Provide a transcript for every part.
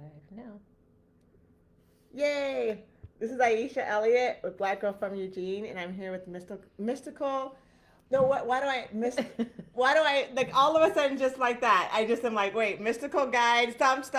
Live now. Yay! This is Aisha Elliott with Black Girl from Eugene, and I'm here with mystical. No, what? Why do I miss? Why do I like all of a sudden just like that? I just am like, wait, mystical guide, stumped.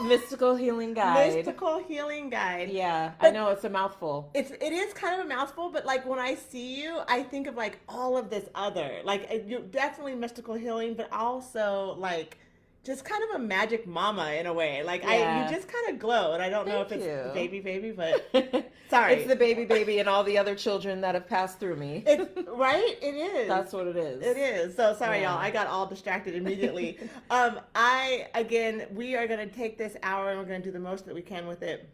Mystical Healing Guide. Mystical healing guide. Yeah, I But know it's a mouthful. it is kind of a mouthful, but like when I see you, I think of like all of this other like you're definitely mystical healing, but also like just kind of a magic mama in a way. Like you Yeah. just kind of glow, and I don't know if Thank it's the you. baby, but It's sorry, the baby and all the other children that have passed through me. it's right. It is. That's what it is. It is. So sorry, y'all. Yeah. I got all distracted immediately. I again, we are gonna take this hour and we're gonna do the most that we can with it.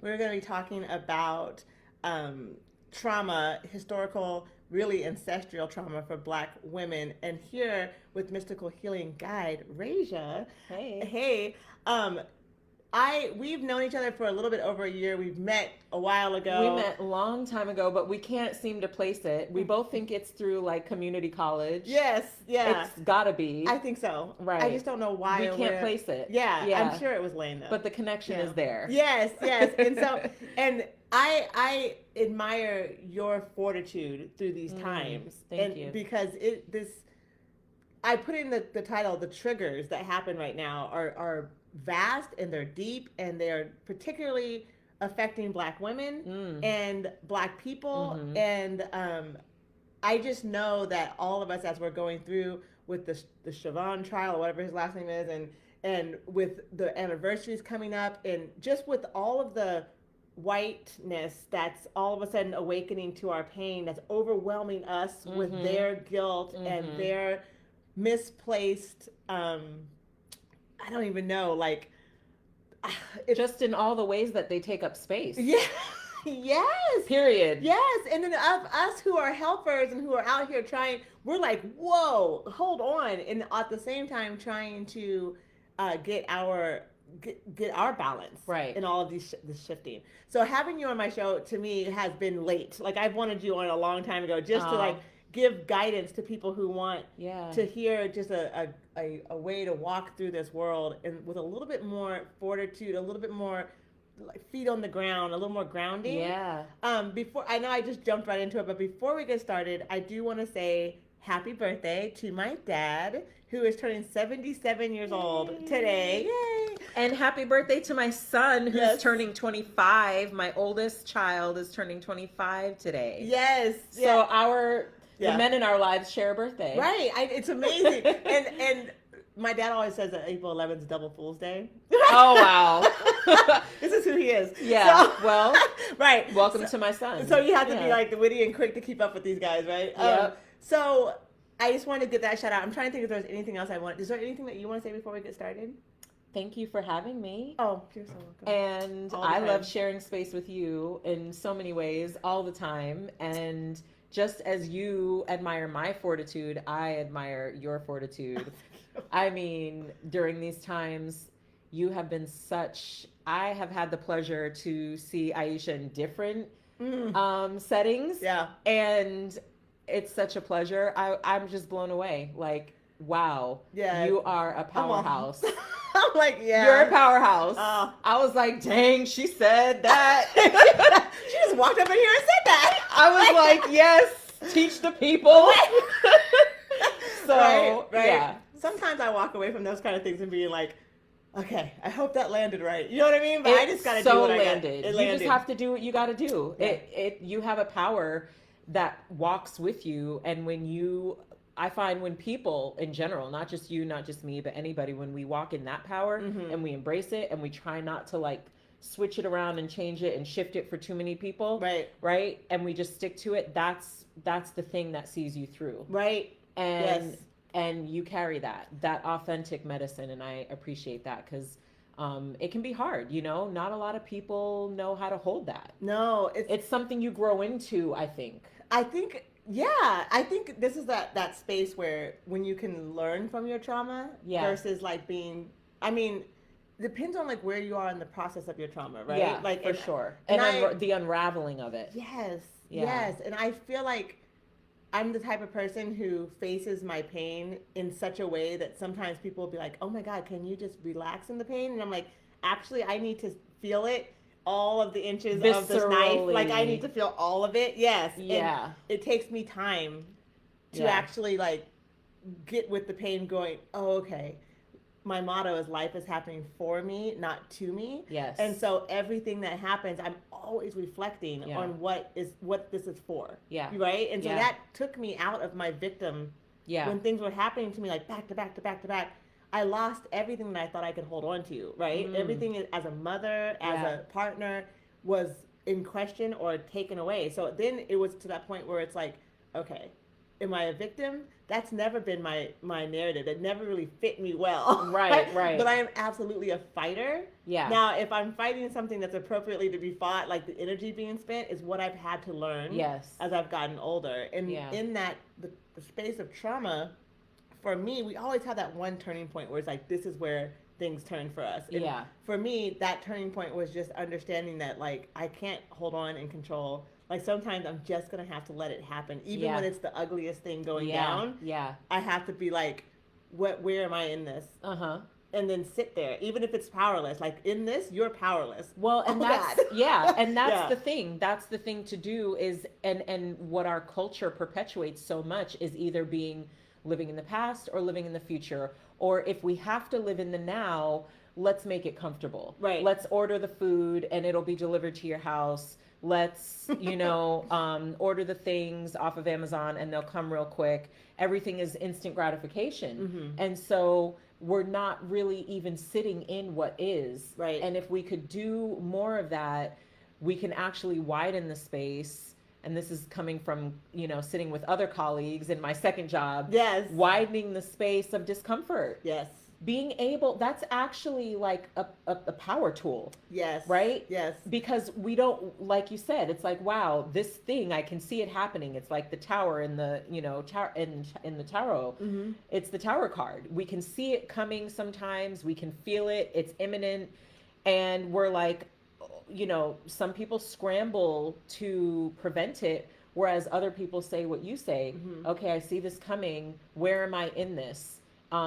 We're gonna be talking about um, trauma, historical, really ancestral trauma for Black women. And here with Mystical Healing Guide, Rasia. Hey. Hey, um, we've known each other for a little bit over a year. We've met a while ago. We met a long time ago, but we can't seem to place it. We both think it's through like community college. Yes, yeah. It's gotta be. I think so. Right. I just don't know why. We or can't where. place it. Yeah, Yeah. I'm sure it was Lane though. But the connection Yeah. is there. Yes, yes. And so, and I admire your fortitude through these times. Thank you. Because I put in the title, the triggers that happen right now are vast and they're deep and they're particularly affecting Black women and Black people. And I just know that all of us, as we're going through with the Chauvin trial or whatever his last name is, and with the anniversaries coming up, and just with all of the whiteness that's all of a sudden awakening to our pain, that's overwhelming us with their guilt and their misplaced I don't even know, like just in all the ways that they take up space. Yeah. Yes. Period. Yes. And then of us who are helpers and who are out here trying, we're like, whoa, hold on. And at the same time trying to get our balance right in all of this shifting. So having you on my show to me has been late. Like I've wanted you on a long time ago just to like give guidance to people who want to hear just a way to walk through this world and with a little bit more fortitude, a little bit more like feet on the ground, a little more grounding. Yeah. Before, I know I just jumped right into it, but before we get started, I do want to say happy birthday to my dad, who is turning 77 years old today. Yay! And happy birthday to my son, who's turning 25. My oldest child is turning 25 today. Yes. So the men in our lives share a birthday. Right. It's amazing. and my dad always says that April 11th is Double Fool's Day. Oh, wow. This is who he is. Yeah. So, well, right. Welcome to my son. So you have to be like the witty and quick to keep up with these guys, right? Yep. So I just wanted to get that shout out. I'm trying to think if there's anything else I want. Is there anything that you want to say before we get started? Thank you for having me. Oh, you're so welcome. And I love sharing space with you in so many ways all the time. And just as you admire my fortitude, I admire your fortitude. I mean, during these times, you have been I have had the pleasure to see Aisha in different settings. Yeah. And it's such a pleasure. I'm just blown away. Like, wow. Yeah. You are a powerhouse. I'm like, yeah. You're a powerhouse. I was like, dang, she said that. She just walked up in here and said that. I was like, yes, teach the people. So, right. Yeah. Sometimes I walk away from those kind of things and being like, okay, I hope that landed right. You know what I mean? But I just got to do what landed. I got. You just have to do what you got to do. Yeah. You have a power that walks with you. And I find when people in general, not just you, not just me, but anybody, when we walk in that power and we embrace it and we try not to like switch it around and change it and shift it for too many people. Right. And we just stick to it. That's the thing that sees you through. Right. And you carry that authentic medicine. And I appreciate that because it can be hard, not a lot of people know how to hold that. No, it's something you grow into, I think. I think this is that space where when you can learn from your trauma versus like being, I mean, depends on like where you are in the process of your trauma, right? Yeah, like for sure. And the unraveling of it. Yes. And I feel like I'm the type of person who faces my pain in such a way that sometimes people will be like, oh my God, can you just relax in the pain? And I'm like, actually, I need to feel it, all of the inches of this knife. Like, I need to feel all of it. Yes. Yeah. And it takes me time to Yeah. actually, like, get with the pain going, oh, okay. My motto is life is happening for me, not to me. Yes. And so everything that happens, I'm always reflecting on what this is for. Yeah. Right? And so that took me out of my victim. Yeah. When things were happening to me, like back to back to back to back, I lost everything that I thought I could hold on to, right? Everything as a mother, as a partner, was in question or taken away. So then it was to that point where it's like, okay, am I a victim? That's never been my narrative. It never really fit me well. Right. But I am absolutely a fighter. Yeah. Now, if I'm fighting something that's appropriately to be fought, like the energy being spent, is what I've had to learn as I've gotten older. And in that, the space of trauma, for me, we always have that one turning point where it's like, this is where things turn for us. And for me, that turning point was just understanding that, like, I can't hold on and control. Like, sometimes I'm just going to have to let it happen. Even when it's the ugliest thing going down. Yeah. I have to be like, where am I in this? Uh-huh. And then sit there, even if it's powerless. Like, in this, you're powerless. Well, and that's, and that's the thing. That's the thing to do is, and what our culture perpetuates so much is either living in the past or living in the future. Or if we have to live in the now, let's make it comfortable. Right. Let's order the food and it'll be delivered to your house. Let's, order the things off of Amazon and they'll come real quick. Everything is instant gratification. Mm-hmm. And so we're not really even sitting in what is. Right. And if we could do more of that, we can actually widen the space. And this is coming from, sitting with other colleagues in my second job. Yes. Widening the space of discomfort. Yes. Being able, that's actually like a power tool. Yes. Right? Yes. Because we don't, like you said, it's like, wow, this thing, I can see it happening. It's like the tower in the, in the tarot. Mm-hmm. It's the tower card. We can see it coming sometimes. We can feel it. It's imminent. And we're like, some people scramble to prevent it, whereas other people say what you say. Mm-hmm. Okay, I see this coming. Where am I in this?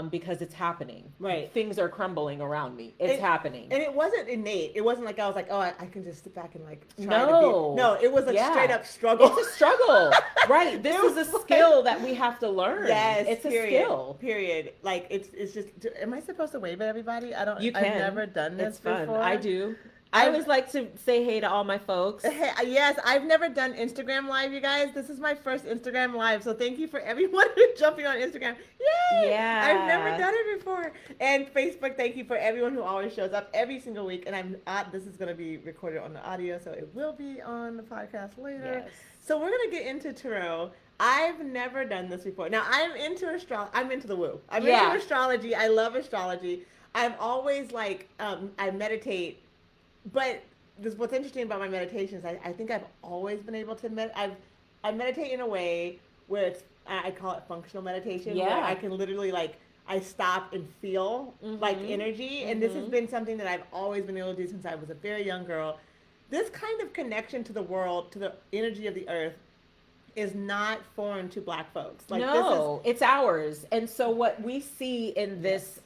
Because it's happening. Right. Things are crumbling around me. It's happening. And it wasn't innate. It wasn't like I was like, oh, I can just sit back and like try to be. No, it was a straight up struggle. It's a struggle. Right. This is a skill that we have to learn. Yes. It's period, a skill. Period. Like it's just, am I supposed to wave at everybody? I've never done this before. I do. I always like to say hey to all my folks. Hey, yes, I've never done Instagram Live, you guys. This is my first Instagram Live, so thank you for everyone who's jumping on Instagram. Yay! Yeah. I've never done it before. And Facebook, thank you for everyone who always shows up every single week. And this is going to be recorded on the audio, so it will be on the podcast later. Yes. So we're going to get into tarot. I've never done this before. Now, I'm into astrology. I'm into the woo. I'm into astrology. I love astrology. I'm always like, I meditate. But what's interesting about my meditations, I think I've always been able to I meditate in a way where I call it functional meditation. Yeah. Where I can literally I stop and feel like energy. And this has been something that I've always been able to do since I was a very young girl. This kind of connection to the world, to the energy of the earth, is not foreign to Black folks. No, it's ours. And so what we see in this,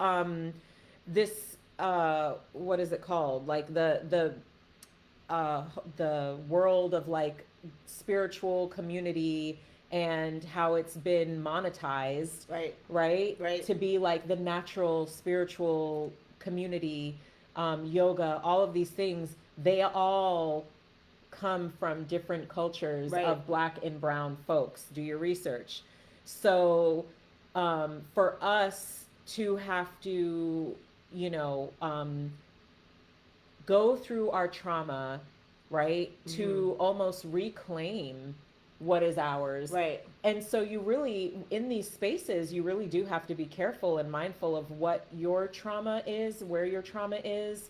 what is it called? Like the world of like spiritual community and how it's been monetized, right, to be like the natural spiritual community, yoga, all of these things, they all come from different cultures of Black and brown folks. Do your research. So for us to have to go through our trauma, right, to almost reclaim what is ours. Right. And so you really, in these spaces, you really do have to be careful and mindful of what your trauma is, where your trauma is,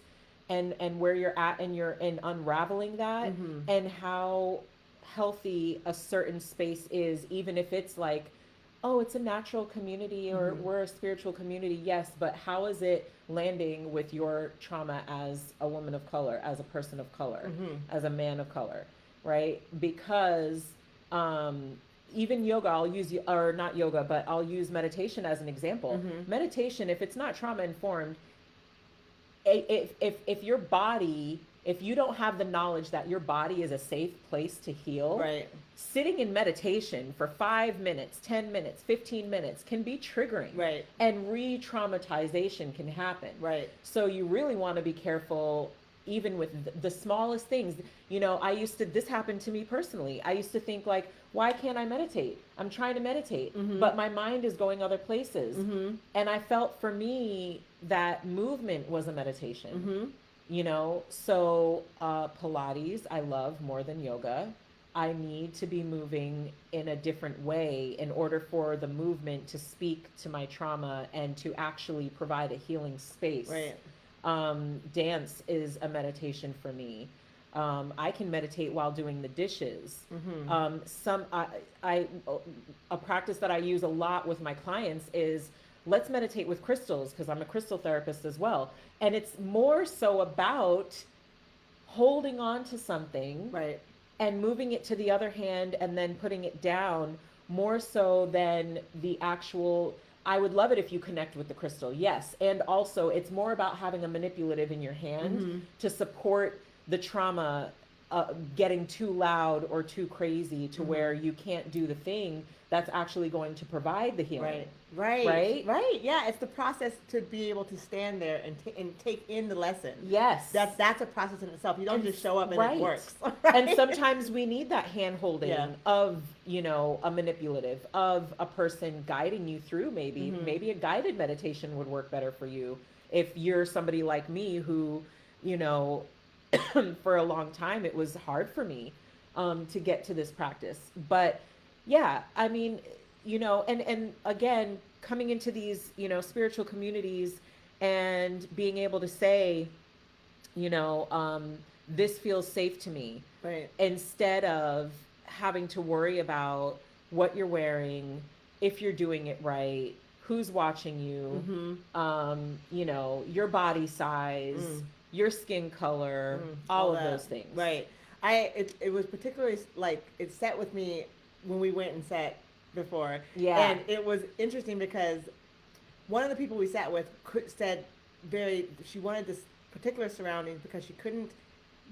and where you're at in unraveling that, and how healthy a certain space is, even if it's like, oh, it's a natural community or we're a spiritual community. Yes, but how is it landing with your trauma as a woman of color, as a person of color, as a man of color, right? Because even yoga, I'll use meditation as an example. Meditation, if it's not trauma informed, if your body, if you don't have the knowledge that your body is a safe place to heal, Right. sitting in meditation for 5 minutes, 10 minutes, 15 minutes can be triggering. Right. And re-traumatization can happen. Right. So you really want to be careful even with the smallest things. You know, this happened to me personally. I used to think like, why can't I meditate? I'm trying to meditate, but my mind is going other places. And I felt for me that movement was a meditation. You know, so Pilates I love more than yoga. I need to be moving in a different way in order for the movement to speak to my trauma and to actually provide a healing space. Right. Dance is a meditation for me. I can meditate while doing the dishes. A practice that I use a lot with my clients is let's meditate with crystals, because I'm a crystal therapist as well. And it's more so about holding on to something, Right. and moving it to the other hand and then putting it down, more so than the actual. I would love it if you connect with the crystal, yes. And also it's more about having a manipulative in your hand to support the trauma getting too loud or too crazy to where you can't do the thing that's actually going to provide the healing. Right. Yeah, it's the process to be able to stand there and take in the lesson. Yes. That's a process in itself. You don't just show up and it works. And sometimes we need that hand holding of, you know, a manipulative, of a person guiding you through. Maybe a guided meditation would work better for you if you're somebody like me who, you know, for a long time it was hard for me to get to this practice. But yeah, I mean, you know, and again, coming into these, you know, spiritual communities and being able to say, you know, this feels safe to me, Right. instead of having to worry about what you're wearing, if you're doing it right, who's watching you, you know, your body size, your skin color, all of those things. Right. It was particularly like it sat with me when we went and sat before. Yeah. And it was interesting because one of the people we sat with said she wanted this particular surroundings because she couldn't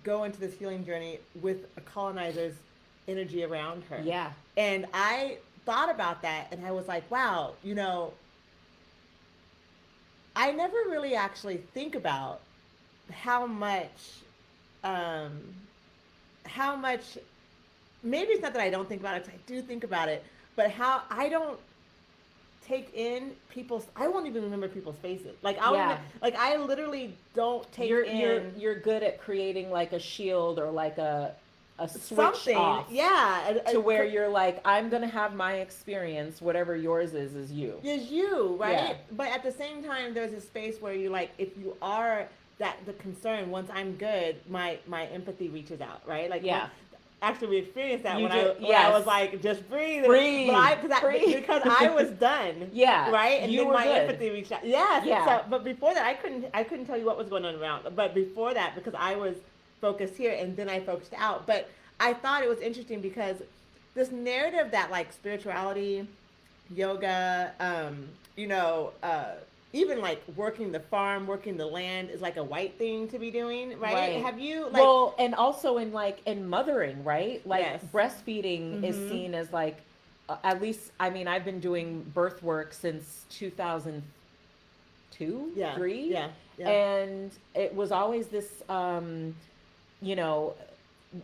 go into this healing journey with a colonizer's energy around her. Yeah. And I thought about that and I was like, wow, you know, I never really actually think about how much maybe it's not that I don't think about it, 'cause I do think about it, but how I don't take in I won't even remember people's faces. Like I literally don't take in. You're good at creating like a shield or like a switch something off. Yeah. To where you're like, I'm gonna have my experience, whatever yours is you. Is you, right? Yeah. But at the same time, there's a space where you like, if you are the concern, once I'm good, my empathy reaches out, right? Like, yeah. Actually, we experienced that when yes. I was like, just breathe. Breathe. Because I was done. Yeah. Right? And you then were my good. empathy reached out. Yes. Yeah. So, but before that, I couldn't tell you what was going on around. But before that, because I was focused here and then I focused out. But I thought it was interesting because this narrative that like spirituality, yoga, even like working the farm, working the land is like a white thing to be doing, right? Have you like, well, and also in mothering, right? Like yes. breastfeeding is seen as like, at least, I mean, I've been doing birth work since 2002, 3. Yeah. And it was always this,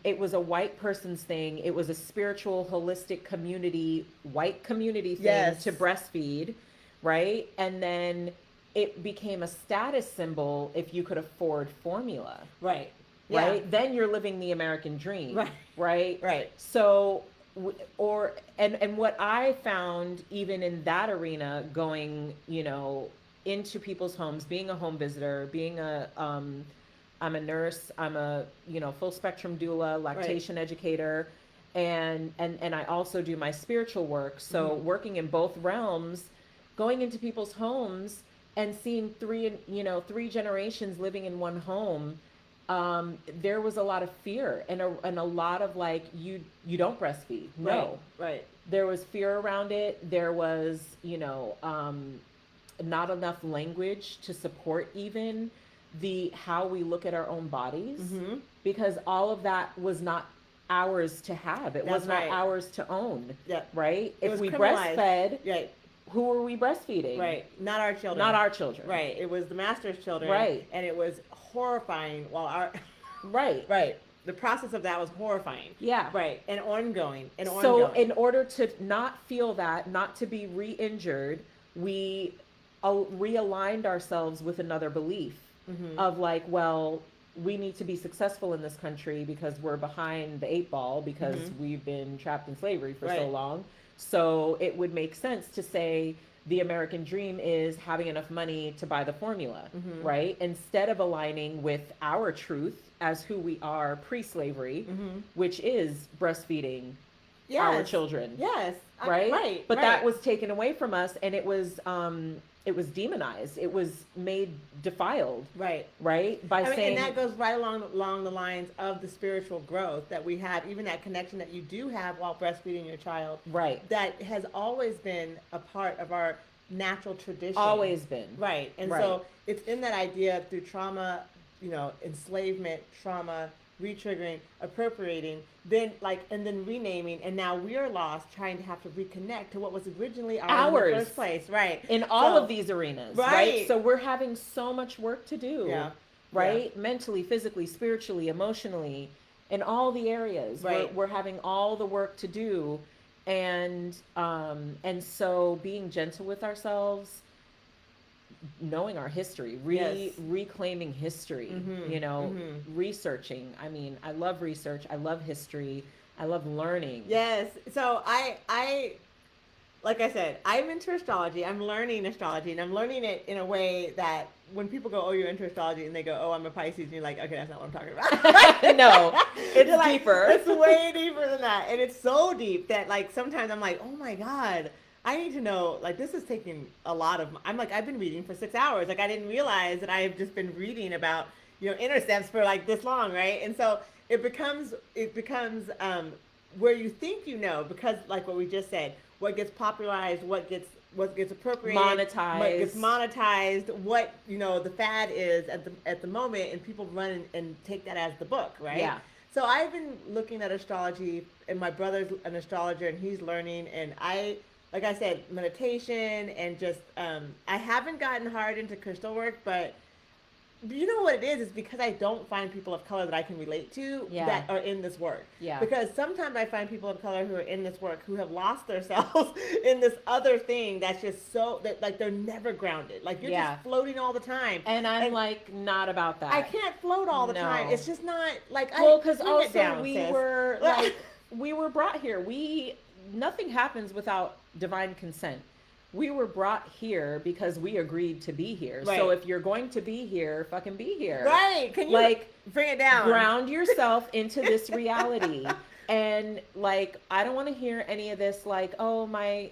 it was a white person's thing. It was a spiritual, holistic community, white community thing to breastfeed. Right? And then it became a status symbol if you could afford formula. Right. Right? Yeah. Then you're living the American dream. Right. Right? Right. So, and what I found even in that arena, going, into people's homes, being a home visitor, being I'm a nurse, I'm a, full spectrum doula, lactation educator. And I also do my spiritual work. So working in both realms, going into people's homes and seeing three generations living in one home, there was a lot of fear and a lot of like, you don't breastfeed. No. Right. There was fear around it. There was, not enough language to support even how we look at our own bodies, Mm-hmm. because all of that was not ours to have. It was That's not right. ours to own. Yeah. Right? It If was we criminalized. breastfed, Right. who were we breastfeeding? Right. Not our children. Not our children. Right. It was the master's children. Right. And it was horrifying. While our Right. right. The process of that was horrifying. Yeah. Right. And ongoing. And So ongoing. in order to not feel that, not to be re-injured, we realigned ourselves with another belief Mm-hmm. of like, well, we need to be successful in this country because we're behind the 8 ball because Mm-hmm. we've been trapped in slavery for so Right. long. So it would make sense to say the American dream is having enough money to buy the formula, Mm-hmm. right? Instead of aligning with our truth as who we are pre-slavery, Mm-hmm. which is breastfeeding Yes. our children, Yes. right? Right. But right. that was taken away from us, and it was demonized. It was made defiled, right. right? By saying, and that goes right along the lines of the spiritual growth that we have, even that connection that you do have while breastfeeding your child. right, That has always been a part of our natural tradition. always been, Right. And Right. so it's in that idea through trauma, enslavement, trauma, re-triggering, appropriating, then and then renaming, and now we're lost trying to have to reconnect to what was originally ours in the first place. Right. in all So- of these arenas, Right. right? So we're having so much work to do, Yeah. right? Mentally, physically, spiritually, emotionally, in all the areas. Right. We're having all the work to do, and so being gentle with ourselves, knowing our history, Yes. reclaiming history, Mhm, mhm. researching. I mean, I love research. I love history. I love learning. Yes. So I like I said, I'm into astrology. I'm learning astrology, and I'm learning it in a way that when people go, "Oh, you're into astrology," and they go, "Oh, I'm a Pisces," and you're like, "Okay, that's not what I'm talking about." No, it's You're like, deeper. It's way deeper than that, and it's so deep that sometimes I'm like, "Oh my God, I need to know." This is taking a lot of. I'm like, I've been reading for 6 hours. I didn't realize that I've just been reading about intercepts for this long, right? And so it becomes where you think because what we just said, what gets popularized, what gets appropriated, Monetized. what gets monetized, what the fad is at the moment, and people run and take that as the book, right? Yeah. So I've been looking at astrology, and my brother's an astrologer, and he's learning, and like I said, meditation, and just I haven't gotten hard into crystal work, but you know what it is? It's because I don't find people of color that I can relate to Yeah. that are in this work. Yeah. Because sometimes I find people of color who are in this work who have lost themselves in this other thing that's just so that they're never grounded. You're Yeah. just floating all the time. And I'm not about that. I can't float all the No. time. It's just not Well, because bring it also down, we sis. were we were brought here. Nothing happens without divine consent. We were brought here because we agreed to be here. Right. So if you're going to be here, fucking be here. Right. Can you bring it down? Ground yourself into this reality. And I don't want to hear any of this oh, my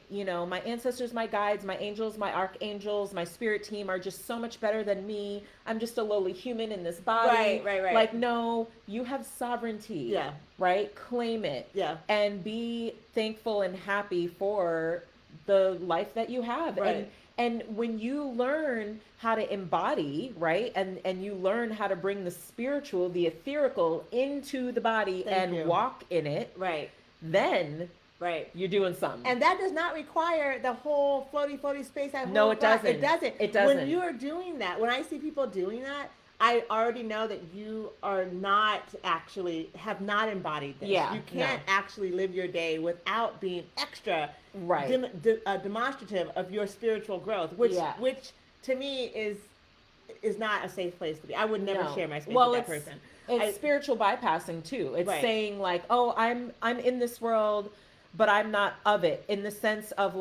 ancestors, my guides, my angels, my archangels, my spirit team are just so much better than me. I'm just a lowly human in this body. Right. No, you have sovereignty. Yeah. Right? Claim it. Yeah. And be thankful and happy for the life that you have. Right. And when you learn how to embody, right, and you learn how to bring the spiritual, the etherical into the body Thank you. walk in it, Right. then Right. you're doing something. And that does not require the whole floaty space. No, it doesn't. It doesn't. It doesn't. When you are doing that, when I see people doing that, I already know that you are have not embodied this. Yeah, You can't actually live your day without being extra Right. demonstrative of your spiritual growth, which Yeah. to me is not a safe place to be. I would never No. share my space Well, with that person. It's spiritual bypassing too. It's Right. saying oh, I'm in this world, but I'm not of it, in the sense of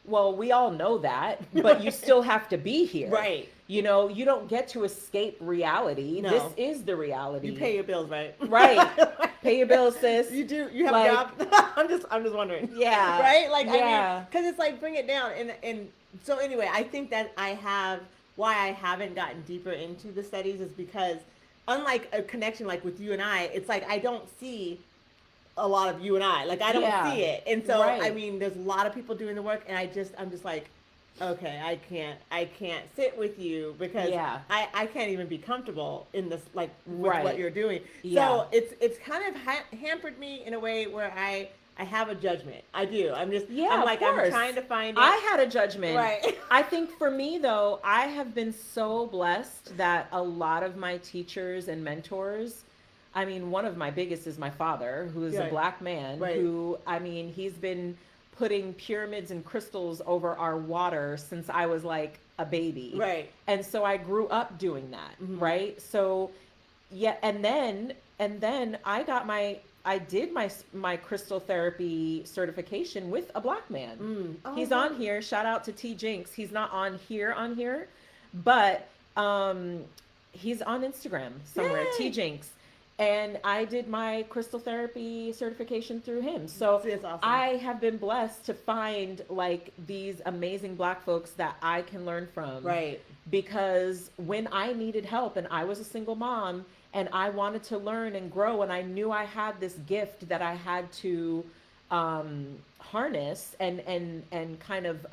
well, we all know that, but you still have to be here. Right. You don't get to escape reality. No. This is the reality. You pay your bills, right? Right. Pay your bills, sis. You do. You have a job. I'm just wondering. Yeah. Right. Yeah. Because it's bring it down. And so anyway, I think that why I haven't gotten deeper into the studies is because unlike a connection with you and I, it's I don't see a lot of you and I. I don't see it. And so Right. there's a lot of people doing the work, and I'm just okay, I can't sit with you because Yeah. I can't even be comfortable in this, like, with Right. what you're doing. Yeah. So it's kind of hampered me in a way where I have a judgment. I do. Yeah, I'm of like, I'm course. trying to find it. I had a judgment. Right. I think for me, though, I have been so blessed that a lot of my teachers and mentors, I mean, one of my biggest is my father, who is a Right. black man, Right. who, I mean, he's been putting pyramids and crystals over our water since I was like a baby. Right. And so I grew up doing that, Mhm. right? So, yeah, and then I did my crystal therapy certification with a black man. Oh, He's wow. on here. Shout out to T Jinx. He's not on here, but he's on Instagram somewhere. Yay. T Jinx. And I did my crystal therapy certification through him. So That's awesome. I have been blessed to find like these amazing black folks that I can learn from. Right. Because when I needed help and I was a single mom and I wanted to learn and grow and I knew I had this gift that I had to harness and kind of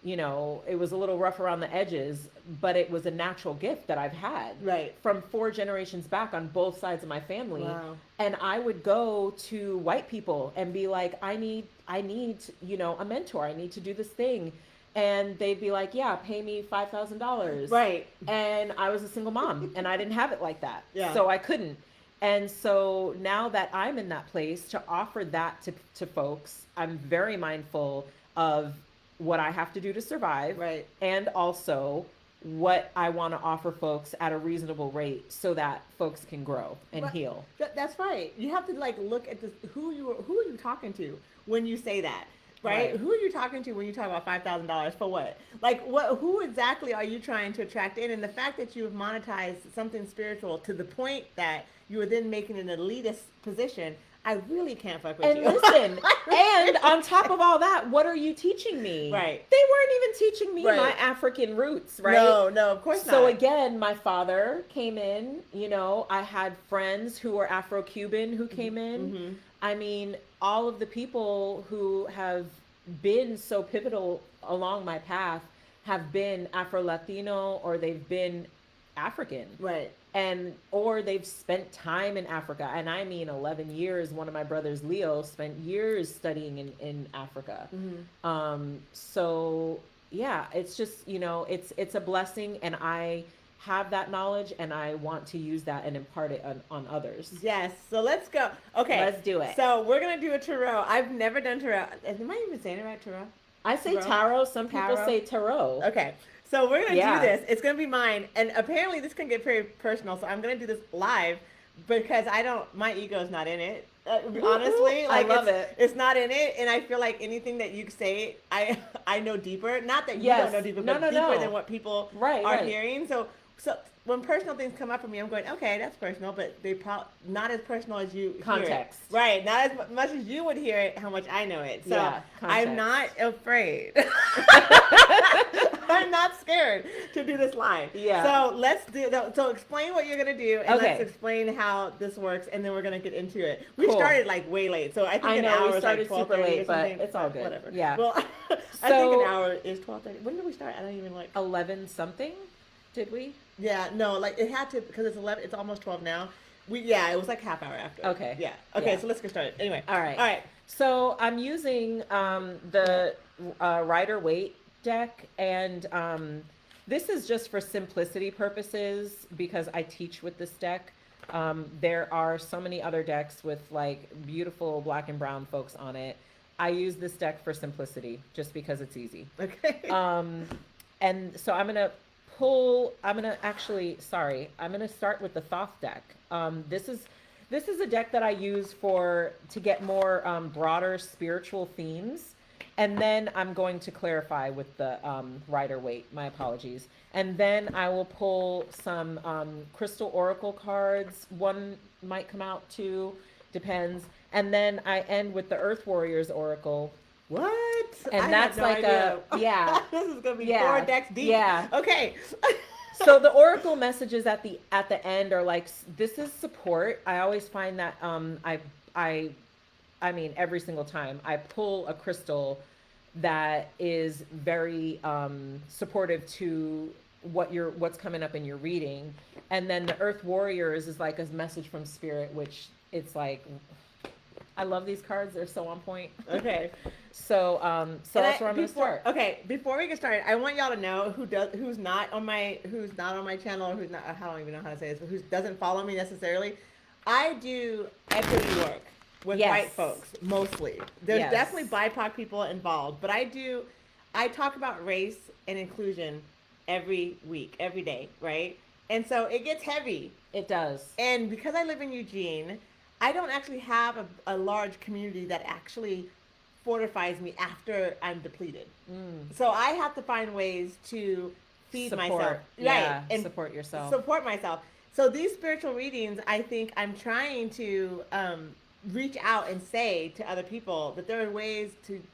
it was a little rough around the edges, but it was a natural gift that I've had Right. from 4 generations back on both sides of my family. Wow. And I would go to white people and be like, I need a mentor. I need to do this thing. And they'd be like, yeah, pay me $5,000. Right. And I was a single mom and I didn't have it like that. Yeah. So I couldn't. And so now that I'm in that place to offer that to folks, I'm very mindful of what I have to do to survive. Right. And also what I want to offer folks at a reasonable rate so that folks can grow and heal. That's right. You have to like look at this. Who are you talking to when you say that? Right? Who are you talking to when you talk about $5,000 for what? Like, who exactly are you trying to attract in? And the fact that you have monetized something spiritual to the point that you are then making an elitist position, I really can't fuck with and you. Listen, and on top of all that, what are you teaching me? Right. They weren't even teaching me my African roots, right? No, of course not. So again, my father came in, I had friends who were Afro-Cuban who came in. Mm-hmm. I mean, all of the people who have been so pivotal along my path have been Afro-Latino or they've been African. Right. Or they've spent time in Africa. And I mean 11 years. One of my brothers, Leo, spent years studying in Africa. Mm-hmm. So yeah, it's just, it's a blessing, and I have that knowledge and I want to use that and impart it on others. Yes. So let's go. Okay. Let's do it. So we're going to do a tarot. I've never done tarot. Am I even saying it right, tarot? I say tarot. Some people say tarot. Okay. So we're going to do this. It's going to be mine. And apparently this can get very personal. So I'm going to do this live because my ego is not in it. Honestly, like I love it. It's not in it. And I feel like anything that you say, I know deeper. Not that you don't know deeper, but deeper than what people are hearing. So when personal things come up for me, I'm going, okay, that's personal, but they not as personal as you context. Hear it. Right. Not as much as you would hear it, how much I know it. So I'm not afraid. I'm not scared to do this live. Yeah. So let's do that. So explain what you're going to do, and let's explain how this works, and then we're going to get into it. We started like way late, so I think an hour is like 12:30 super late, or something. but it's all good. Whatever. Yeah. Well, I think an hour is 12:30. When did we start? I don't even 11 something. Did we? Yeah, no, like it had to, because it's 11. It's almost 12 now. It was like half hour after. Okay. Yeah. Okay, so let's get started. Anyway. All right. So I'm using the Rider-Waite deck, and this is just for simplicity purposes because I teach with this deck. There are so many other decks with like beautiful black and brown folks on it. I use this deck for simplicity just because it's easy. Okay. And so I'm going to start with the Thoth deck. This is a deck that I use to get more broader spiritual themes. And then I'm going to clarify with the Rider-Waite, my apologies. And then I will pull some crystal oracle cards. One might come out, two, depends. And then I end with the Earth Warriors Oracle. What? And that's like idea. This is gonna be 4 decks deep. Yeah. Okay. So the oracle messages at the end are like, this is support. I always find that I mean every single time I pull a crystal, that is very supportive to what's coming up in your reading. And then the Earth Warriors is like a message from Spirit, which it's like, I love these cards. They're so on point. Okay. So that's where I'm gonna start. Okay, before we get started, I want y'all to know who's not on my channel, or who's not. I don't even know how to say this, but who doesn't follow me necessarily. I do equity work with white folks mostly. There's definitely BIPOC people involved, but I talk about race and inclusion every week, every day, right? And so it gets heavy. It does. And because I live in Eugene, I don't actually have a large community that actually fortifies me after I'm depleted. So I have to find ways to feed myself. Yeah, and support yourself. Support myself. So these spiritual readings, I think I'm trying to reach out and say to other people that there are ways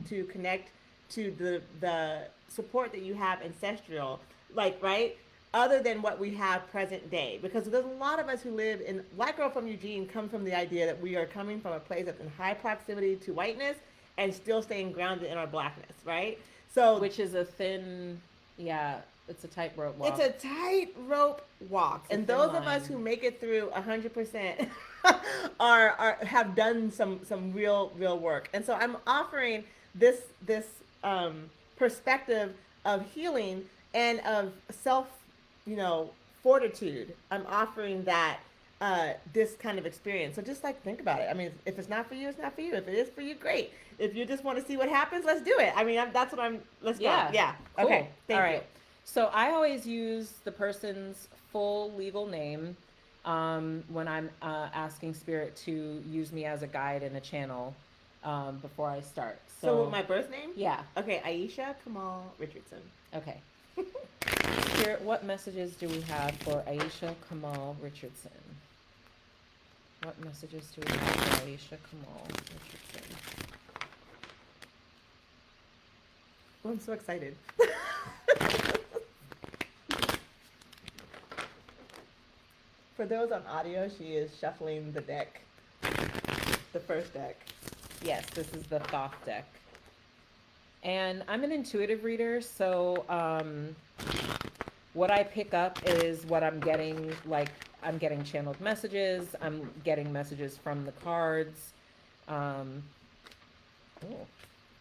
to connect to the support that you have ancestral, like, right? Other than what we have present day. Because there's a lot of us who live in, Black Girl from Eugene comes from the idea that we are coming from a place that's in high proximity to whiteness and still staying grounded in our blackness, right? So, which is a thin, it's a tightrope walk. It's a tightrope walk. And those of us who make it through 100% have done some real work. And so I'm offering this perspective of healing and of self, fortitude. I'm offering that this kind of experience. So just like think about it. I mean, if it's not for you, it's not for you. If it is for you, great. If you just want to see what happens, let's do it. I mean, let's go. Yeah. Cool. Okay. Thank you. So I always use the person's full legal name when I'm asking Spirit to use me as a guide and a channel before I start. So my birth name? Yeah. Okay, Aisha Kamal Richardson. Okay. Spirit, what messages do we have for Aisha Kamal Richardson? What messages do we have for Aisha Kamal Richardson? Oh, I'm so excited. For those on audio, she is shuffling the deck. The first deck. Yes, this is the Thoth deck. And I'm an intuitive reader, so what I pick up is what I'm getting, like I'm getting channeled messages, I'm getting messages from the cards.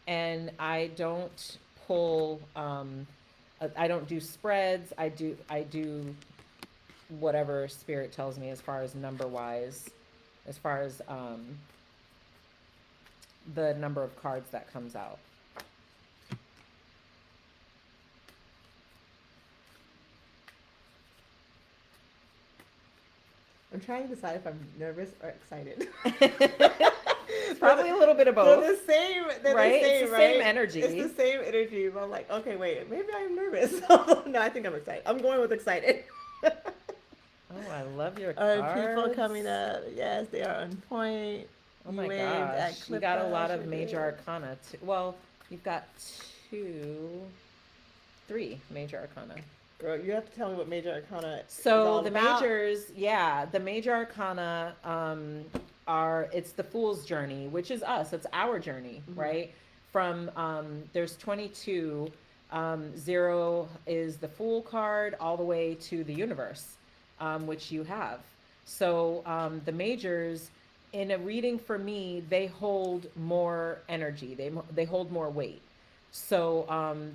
And I don't pull, I don't do spreads, I do whatever Spirit tells me as far as number-wise, as far as the number of cards that comes out. I'm trying to decide if I'm nervous or excited. Probably a little bit of both. They're the same, right? It's the same energy. It's the same energy. But I'm like, okay, wait, maybe I'm nervous. No, I think I'm excited. I'm going with excited. Oh, I love your cards. People coming up. Yes, they are on point. Oh my gosh. You got a lot of major arcana. Well, you've got 3 major arcana. Girl, you have to tell me what major arcana so is all the about. The major arcana it's the Fool's Journey, which is us. It's our journey, right? From there's 22. 0 is the Fool card all the way to the Universe, which you have. So the majors in a reading for me, they hold more energy. They hold more weight. So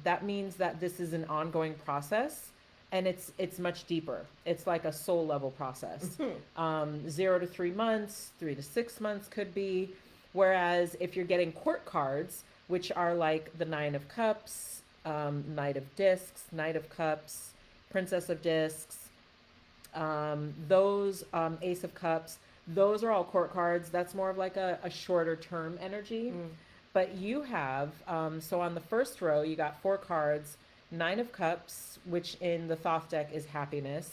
that means that this is an ongoing process, and it's much deeper. It's like a soul level process. 0 to 3 months, 3 to 6 months could be. Whereas if you're getting court cards, which are like the 9 of Cups, Knight of Discs, Knight of Cups, Princess of Discs, those Ace of Cups, those are all court cards. That's more of like a shorter term energy. But you have, so on the first row, you got 4 cards, 9 of Cups, which in the Thoth deck is happiness.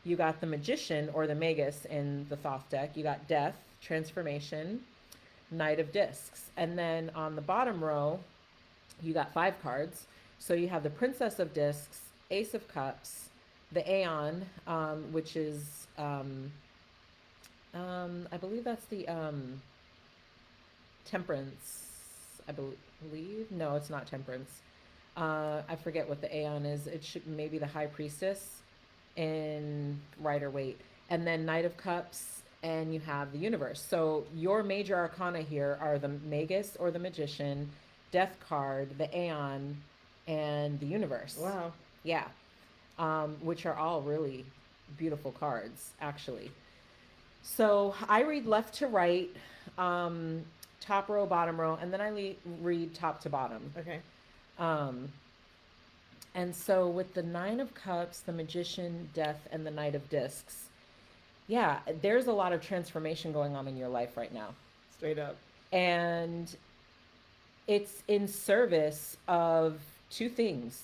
You got the Magician or the Magus in the Thoth deck. You got Death, Transformation, Knight of Discs. And then on the bottom row, you got 5 cards. So you have the Princess of Discs, Ace of Cups, the Aeon, which is, I believe that's the Temperance. I believe. No, it's not Temperance. I forget what the Aeon is. It should maybe the High Priestess in Rider Waite. And then Knight of Cups, and you have the Universe. So your major arcana here are the Magus or the Magician, Death card, the Aeon, and the Universe. Wow. Yeah. Which are all really beautiful cards, actually. So I read left to right, top row, bottom row, and then I read top to bottom. Okay. And so with the Nine of Cups, the Magician, Death, and the Knight of Discs, yeah, there's a lot of transformation going on in your life right now. Straight up. And it's in service of two things.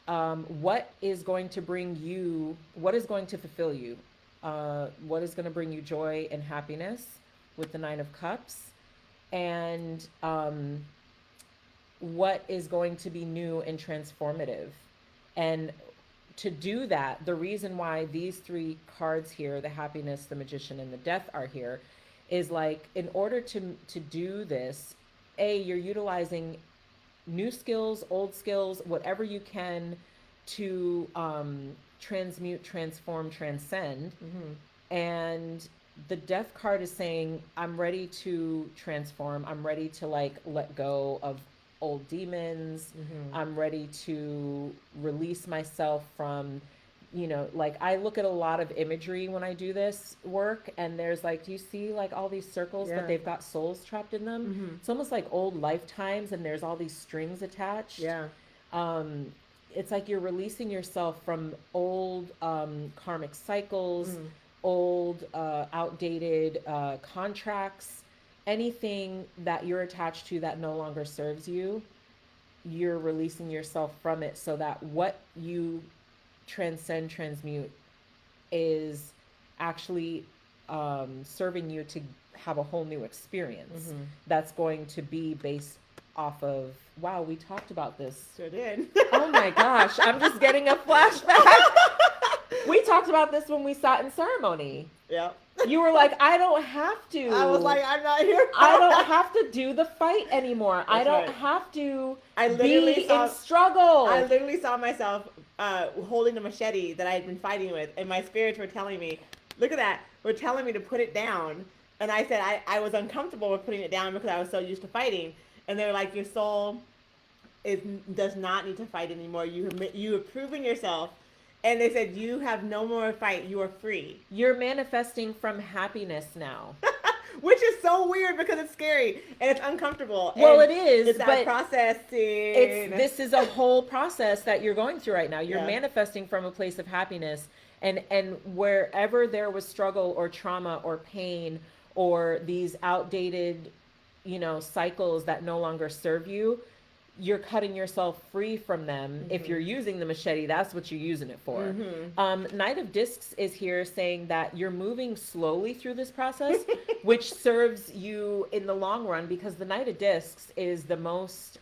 What is going to bring you, what is going to fulfill you? What is going to bring you joy and happiness with the Nine of Cups? And what is going to be new and transformative? And to do that, the reason why these three cards here, the Happiness, the Magician, and the Death are here, is like, in order to do this, you're utilizing new skills, old skills, whatever you can to transmute, transform, transcend. Mm-hmm. And the Death card is saying, I'm ready to transform. I'm ready to like let go of old demons. Mm-hmm. I'm ready to release myself from, like I look at a lot of imagery when I do this work, and there's like, do you see like all these circles, but they've got souls trapped in them? Mm-hmm. It's almost like old lifetimes, and there's all these strings attached. Yeah. It's like you're releasing yourself from old karmic cycles, old outdated contracts. Anything that you're attached to that no longer serves you, you're releasing yourself from it, so that what you transcend, transmute is actually serving you to have a whole new experience. Mm-hmm. That's going to be based off of, wow, we talked about this. Sure did. Oh my gosh, I'm just getting a flashback. We talked about this when we sat in ceremony. Yeah. You were like, I don't have to. I was like, I'm not here. I don't have to do the fight anymore. I don't have to be in struggle. I literally saw myself holding a machete that I had been fighting with, and my spirits were telling me, look at that, were telling me to put it down. And I said I was uncomfortable with putting it down because I was so used to fighting. And they were like, your soul does not need to fight anymore. You have proven yourself. And they said, you have no more fight. You are free. You're manifesting from happiness now. Which is so weird because it's scary and it's uncomfortable. Well, and it is. It's that processing. This is a whole process that you're going through right now. You're manifesting from a place of happiness. And wherever there was struggle or trauma or pain or these outdated, cycles that no longer serve you, you're cutting yourself free from them. Mm-hmm. If you're using the machete, that's what you're using it for. Mm-hmm. Knight of Discs is here saying that you're moving slowly through this process, which serves you in the long run, because the Knight of Discs is the most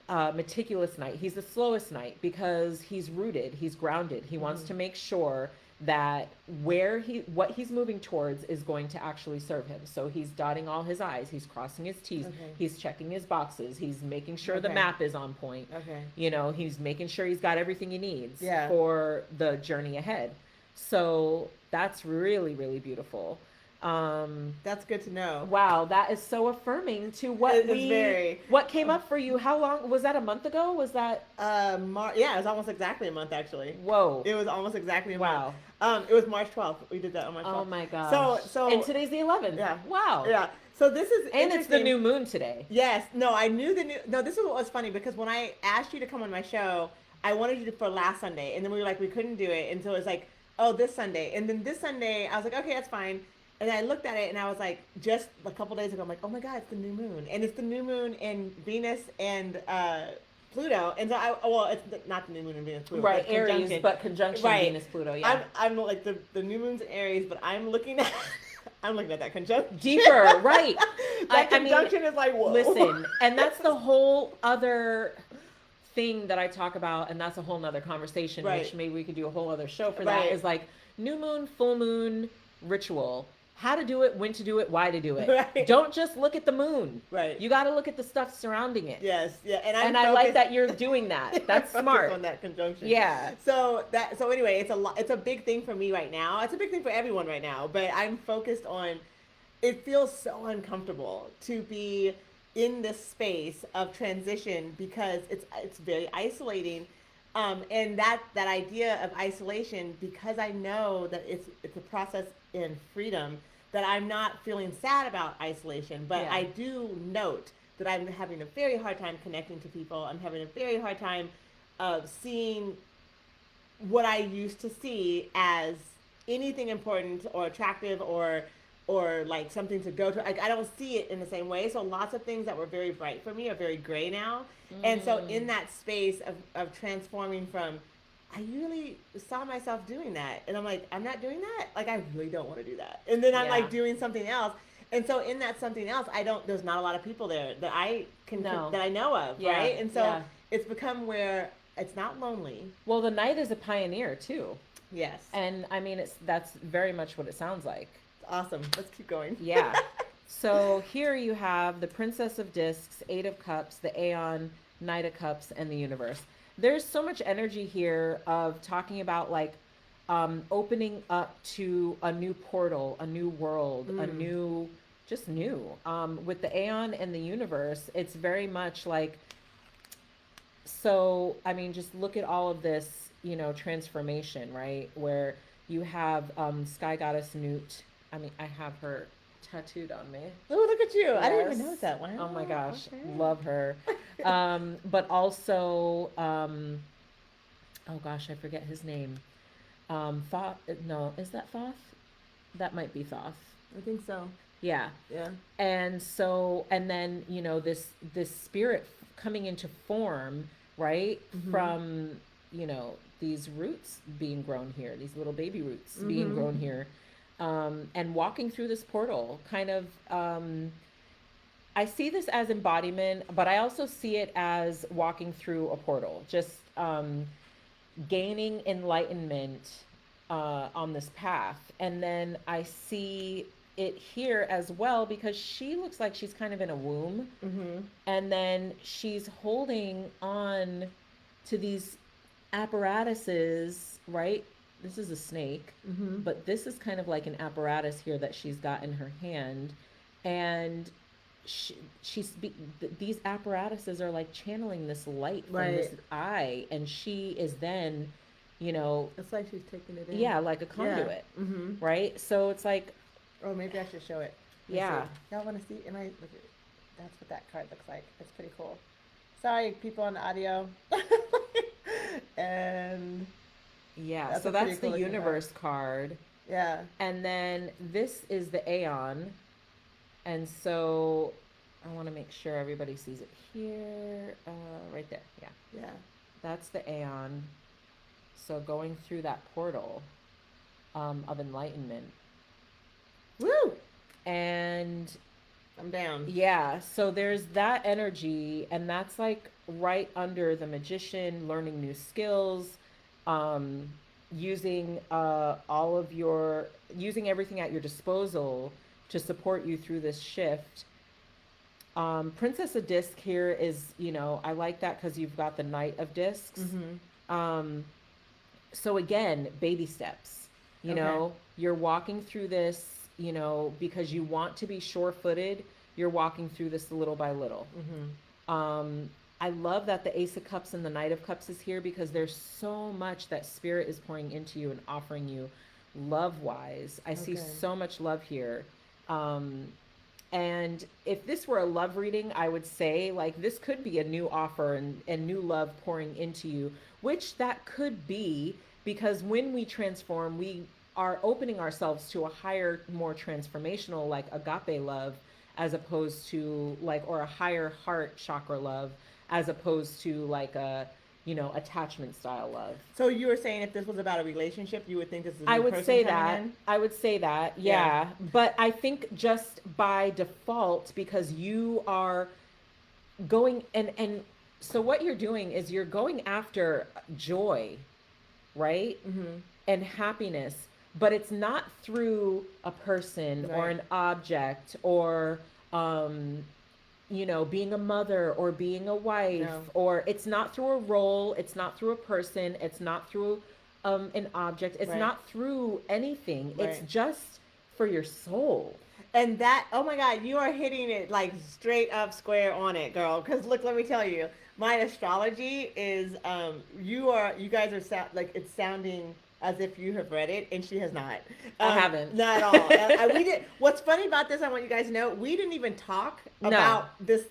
meticulous knight. He's the slowest knight because he's rooted, he's grounded. He wants to make sure that what he's moving towards is going to actually serve him. So he's dotting all his I's, he's crossing his T's, he's checking his boxes, he's making sure the map is on point. He's making sure he's got everything he needs for the journey ahead. So that's really, really beautiful. That's good to know. Wow, that is so affirming to what what came up for you. How long was that? A month ago? Was that it was almost exactly a month, actually. Whoa. It was almost exactly a month. It was March 12th. We did that on March 12th. Oh my gosh. So and today's the 11th. Yeah. Wow. Yeah. So this is and it's the new moon today. Yes. No, I knew this is what was funny, because when I asked you to come on my show, I wanted you to for last Sunday, and then we were like, we couldn't do it, and so it was like, oh, this Sunday. And then this Sunday I was like, okay, that's fine. And I looked at it and I was like, just a couple days ago, I'm like, oh my God, it's the new moon. And it's the new moon in Venus and Pluto. And so it's not the new moon in Venus, Pluto. Right, Aries, but conjunction Venus, Pluto, yeah. I'm like the new moon's in Aries, but I'm looking at that conjunction. Deeper, right. That conjunction is like, whoa. Listen, and that's the whole other thing that I talk about, and that's a whole nother conversation, which maybe we could do a whole other show for that, is like new moon, full moon ritual. how to do it, when to do it, why to do it. Right. Don't just look at the moon. Right. You got to look at the stuff surrounding it. Yes. Yeah. And I like that you're doing that. That's smart. On that conjunction. Yeah. So anyway, it's a big thing for me right now. It's a big thing for everyone right now. But I'm focused on. It feels so uncomfortable to be in this space of transition because it's very isolating. And that idea of isolation, because I know that it's a process in freedom, that I'm not feeling sad about isolation, but I do note that I'm having a very hard time connecting to people. I'm having a very hard time of seeing what I used to see as anything important or attractive or like something to go to. Like, I don't see it in the same way. So lots of things that were very bright for me are very gray now. And so in that space of transforming from, I really saw myself doing that. And I'm like, I'm not doing that. Like, I really don't want to do that. And then I'm like doing something else. And so in that something else, there's not a lot of people there that I that I know of. Yeah. Right. And so it's become where it's not lonely. Well, the night is a pioneer too. Yes. And I mean, that's very much what it sounds like. Awesome. Let's keep going. Yeah. So here you have the Princess of Discs, Eight of Cups, the Aeon, Knight of Cups, and the Universe. There's so much energy here of talking about like opening up to a new portal, a new world, a new, just new. With the Aeon and the Universe, it's very much like, so, I mean, just look at all of this, you know, transformation, right? Where you have Sky Goddess Newt. I mean, I have her tattooed on me. Oh, look at you. Yes. I didn't even know that one. Oh my gosh. Okay. Love her. But also, oh gosh, I forget his name. Thoth, no, is that Thoth? That might be Thoth. I think so. Yeah. Yeah. And so, and then, you know, this spirit coming into form, right? From, you know, these roots being grown here, these little baby roots being grown here. And walking through this portal, kind of, I see this as embodiment, but I also see it as walking through a portal, just gaining enlightenment on this path. And then I see it here as well, because she looks like she's kind of in a womb. And then she's holding on to these apparatuses, right? This is a snake, but this is kind of like an apparatus here that she's got in her hand. And these apparatuses are like channeling this light from this eye. And she is then, you know. It's like she's taking it in. Yeah, like a conduit, right? So it's like. Oh, maybe I should show it. Yeah. Y'all want to see? Look at, that's what that card looks like. It's pretty cool. Sorry, people on the audio. And. Yeah, so that's the Universe card. Yeah. And then this is the Aeon. And so I want to make sure everybody sees it here. Right there. Yeah. Yeah. That's the Aeon. So going through that portal of enlightenment. Woo! And I'm down. Yeah, so there's that energy, and that's like right under the Magician, learning new skills, using using everything at your disposal to support you through this shift. Princess of Disc here is, you know, I like that because you've got the Knight of Discs. So again, baby steps, you know, you're walking through this, you know, because you want to be sure-footed, you're walking through this little by little. I love that the Ace of Cups and the Knight of Cups is here, because there's so much that Spirit is pouring into you and offering you love-wise. I see so much love here. And if this were a love reading, I would say, like, this could be a new offer and new love pouring into you, which that could be, because when we transform, we are opening ourselves to a higher, more transformational, like agape love, as opposed to like, or a higher heart chakra love, as opposed to like a, you know, attachment style love. So you were saying if this was about a relationship, you would think this is a new I would person say coming that. in? I would say that. Yeah. But I think just by default, because you are going and so what you're doing is you're going after joy, right? And happiness, but it's not through a person or an object or, being a mother or being a wife, or it's not through a role. It's not through a person. It's not through an object. It's not through anything. It's just for your soul. And that, oh my God, you are hitting it like straight up square on it, girl. Because look, let me tell you, my astrology is, you guys are it's sounding as if you have read it, and she has not. I haven't. Not at all. We did. What's funny about this, I want you guys to know, we didn't even talk about this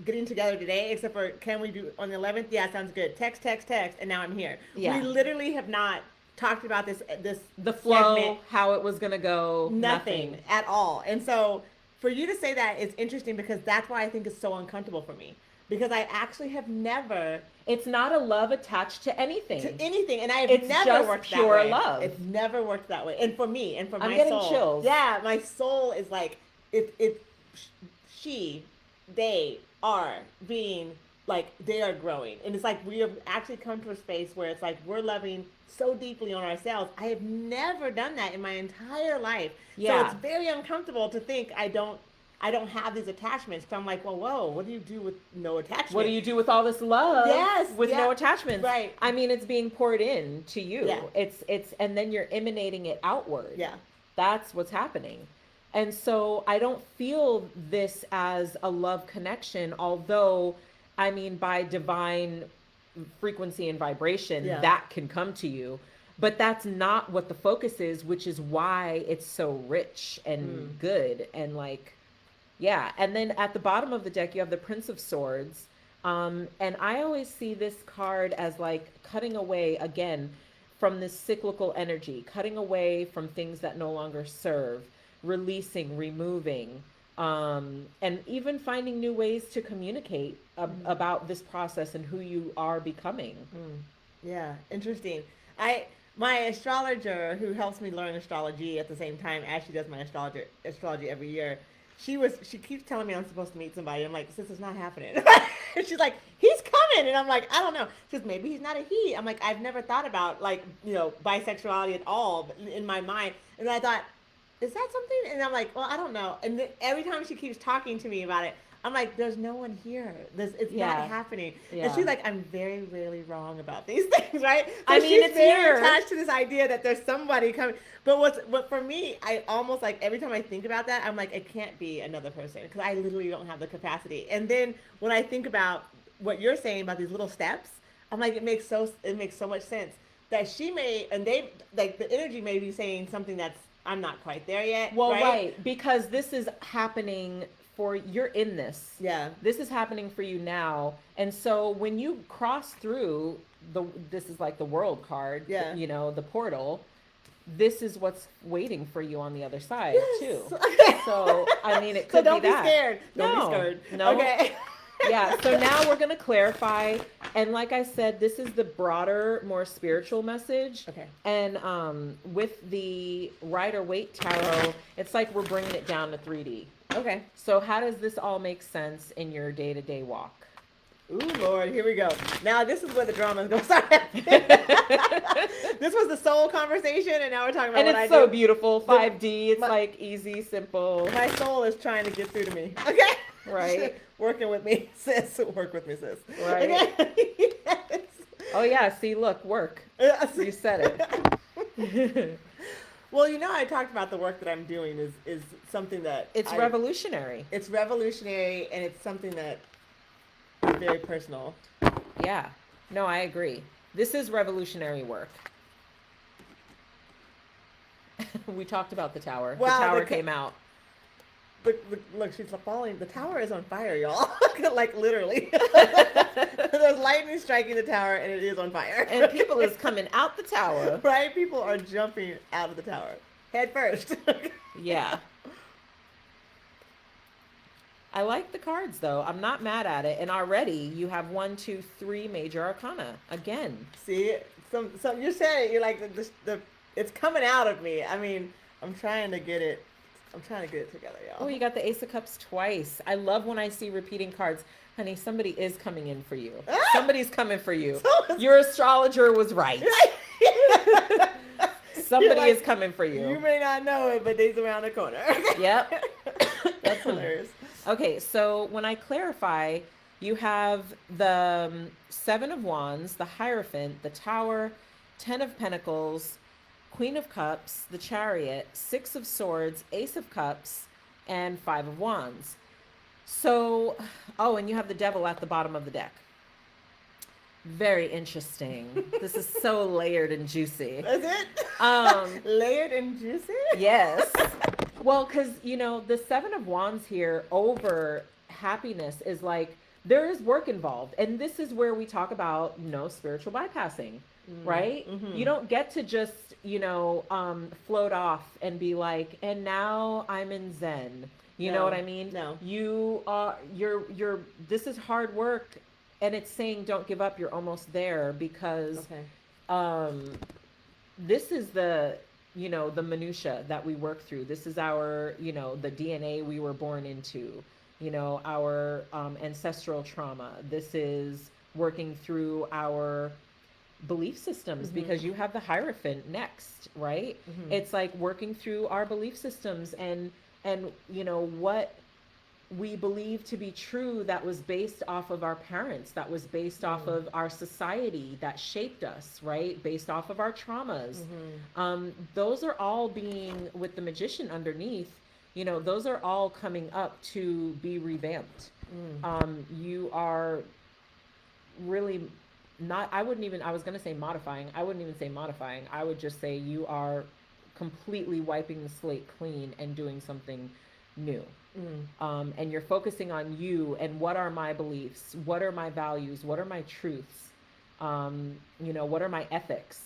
getting together today, except for, can we do on the 11th? Yeah, sounds good. Text, and now I'm here. Yeah. We literally have not talked about the flow, segment, how it was gonna go, nothing at all. And so for you to say that is interesting, because that's why I think it's so uncomfortable for me, because I actually have never. It's not a love attached to anything. And it's never worked that way. Pure love. It's never worked that way. And for me, and for my soul. I'm getting chills. Yeah, my soul is like, they are being, like, they are growing. And it's like we have actually come to a space where it's like we're loving so deeply on ourselves. I have never done that in my entire life. Yeah. So it's very uncomfortable to think I don't have these attachments. So I'm like, well, whoa, what do you do with no attachments? What do you do with all this love? Yes, with no attachments. Right. I mean, it's being poured in to you. Yeah. It's and then you're emanating it outward. Yeah. That's what's happening. And so I don't feel this as a love connection, although, I mean, by divine frequency and vibration, that can come to you. But that's not what the focus is, which is why it's so rich and good and like, yeah. And then at the bottom of the deck, you have the Prince of Swords. And I always see this card as like cutting away again from this cyclical energy, cutting away from things that no longer serve, releasing, removing, and even finding new ways to communicate about this process and who you are becoming. Yeah, interesting. My astrologer, who helps me learn astrology at the same time as she does my astrology every year, she keeps telling me I'm supposed to meet somebody. I'm like, sis, it's not happening. And she's like, he's coming. And I'm like, I don't know. She goes, maybe he's not a he. I'm like, I've never thought about, like, bisexuality at all in my mind. And then I thought, is that something? And I'm like, well, I don't know. And then every time she keeps talking to me about it, I'm like, there's no one here. It's not happening. Yeah. And she's like, I'm very rarely wrong about these things, right? So I mean, she's very attached to this idea that there's somebody coming. But for me, I almost like every time I think about that, I'm like, it can't be another person, because I literally don't have the capacity. And then when I think about what you're saying about these little steps, I'm like, it makes so much sense that she may, and they, like, the energy may be saying something that's, I'm not quite there yet. Well, right, because this is happening you're in this. Yeah. This is happening for you now. And so when you cross through this is like the world card, the portal, this is what's waiting for you on the other side too. So, I mean, it could be that. So don't be scared. Don't be scared. No. Okay. Yeah. So now we're going to clarify. And like I said, this is the broader, more spiritual message. Okay. And with the Rider-Waite Tarot, it's like we're bringing it down to 3D. Okay. So how does this all make sense in your day-to-day walk? Ooh, Lord, here we go. Now this is where the drama is going to start. This was the soul conversation, and now we're talking about and what I do. And it's so beautiful, 5D. It's like easy, simple. My soul is trying to get through to me. Okay. Right. Working with me, sis. Work with me, sis. Right. Okay. Yes. Oh, yeah. See, look, work. You said it. Well, I talked about the work that I'm doing is something that... It's revolutionary. It's revolutionary, and it's something that is very personal. Yeah. No, I agree. This is revolutionary work. We talked about the tower. Wow, the tower came out. Look, she's falling. The tower is on fire, y'all. Like, literally. There's lightning striking the tower, and it is on fire. And people is coming out the tower. Right? People are jumping out of the tower. Head first. Yeah. I like the cards, though. I'm not mad at it. And already, you have 1, 2, 3 major arcana. Again. See? Some you said it. You're like, it's coming out of me. I mean, I'm trying to get it together, y'all. Oh, you got the Ace of Cups twice. I love when I see repeating cards. Honey, somebody is coming in for you. Somebody's coming for you. Your astrologer was right. Somebody like, is coming for you. You may not know it, but they's around the corner. Yep. That's hilarious. Okay, so when I clarify, you have the Seven of Wands, the Hierophant, the Tower, Ten of Pentacles, Queen of Cups, the Chariot, Six of Swords, Ace of Cups, and Five of Wands. So, oh, and you have the Devil at the bottom of the deck. Very interesting. This is so layered and juicy. Is it? Layered and juicy? Yes. Well, because, you know, the Seven of Wands here over happiness is like, there is work involved. And this is where we talk about, you know, spiritual bypassing, right? Mm-hmm. You don't get to just, you know, float off and be like, and now I'm in Zen. You know what I mean? No. You are, this is hard work. And it's saying, don't give up. You're almost there because this is the, you know, the minutia that we work through. This is our, you know, the DNA we were born into, you know, our ancestral trauma. This is working through our belief systems because you have the Hierophant next, right? It's like working through our belief systems and, you know, what we believe to be true that was based off of our parents, that was based off of our society that shaped us, right? Based off of our traumas. Those are all being, with the Magician underneath, you know, those are all coming up to be revamped. You are really not, I was going to say modifying. I wouldn't even say modifying. I would just say you are completely wiping the slate clean and doing something new. And you're focusing on you and what are my beliefs, what are my values, what are my truths, you know, what are my ethics,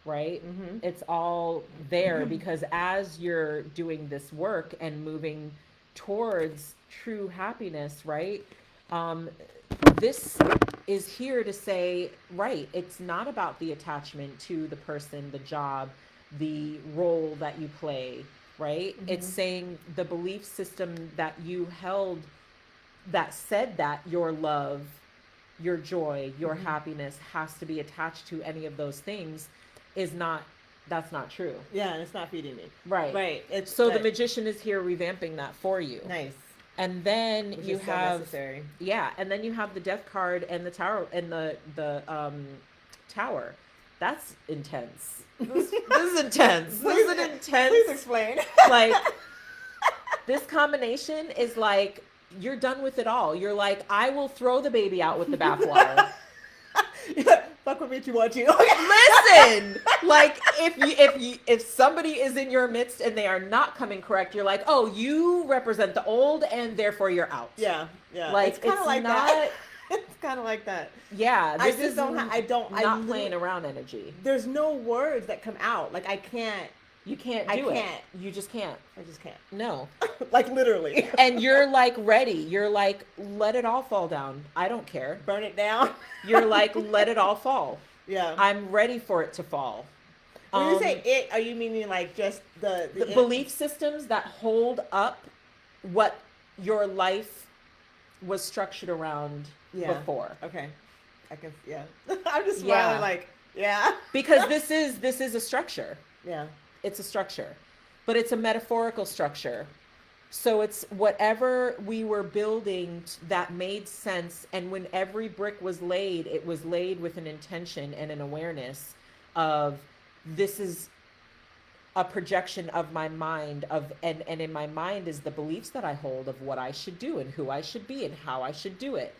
right? It's all there because as you're doing this work and moving towards true happiness, right? This is here to say, right, it's not about the attachment to the person, the job, the role that you play, right? It's saying the belief system that you held that said that your love, your joy, your happiness has to be attached to any of those things that's not true. Yeah, and it's not feeding me. Right. Right. It's so the Magician is here revamping that for you. Nice. And then Which you is so have necessary. Yeah, and then you have the Death card and the Tower and the Tower. That's intense. This is intense. This is an intense. Please explain. Like, this combination is like, you're done with it all. You're like, I will throw the baby out with the bathwater. Fuck with me if you want to. Listen, like if somebody is in your midst and they are not coming correct, you're like, oh, you represent the old and therefore you're out. Yeah. Like it's kind of like not, that. It's kind of like that. Yeah, I just don't. Not playing around energy. There's no words that come out. Like I can't. You can't do it. You just can't. I just can't. No. Like literally. And you're like ready. You're like, let it all fall down. I don't care. Burn it down. You're like, let it all fall. Yeah. I'm ready for it to fall. When you say it, are you meaning like just the belief systems that hold up what your life was structured around before? Okay. I can. Yeah. I'm just smiling like, yeah. Because this is a structure. Yeah. It's a structure, but it's a metaphorical structure. So it's whatever we were building that made sense. And when every brick was laid, it was laid with an intention and an awareness of, this is a projection of my mind and in my mind is the beliefs that I hold of what I should do and who I should be and how I should do it.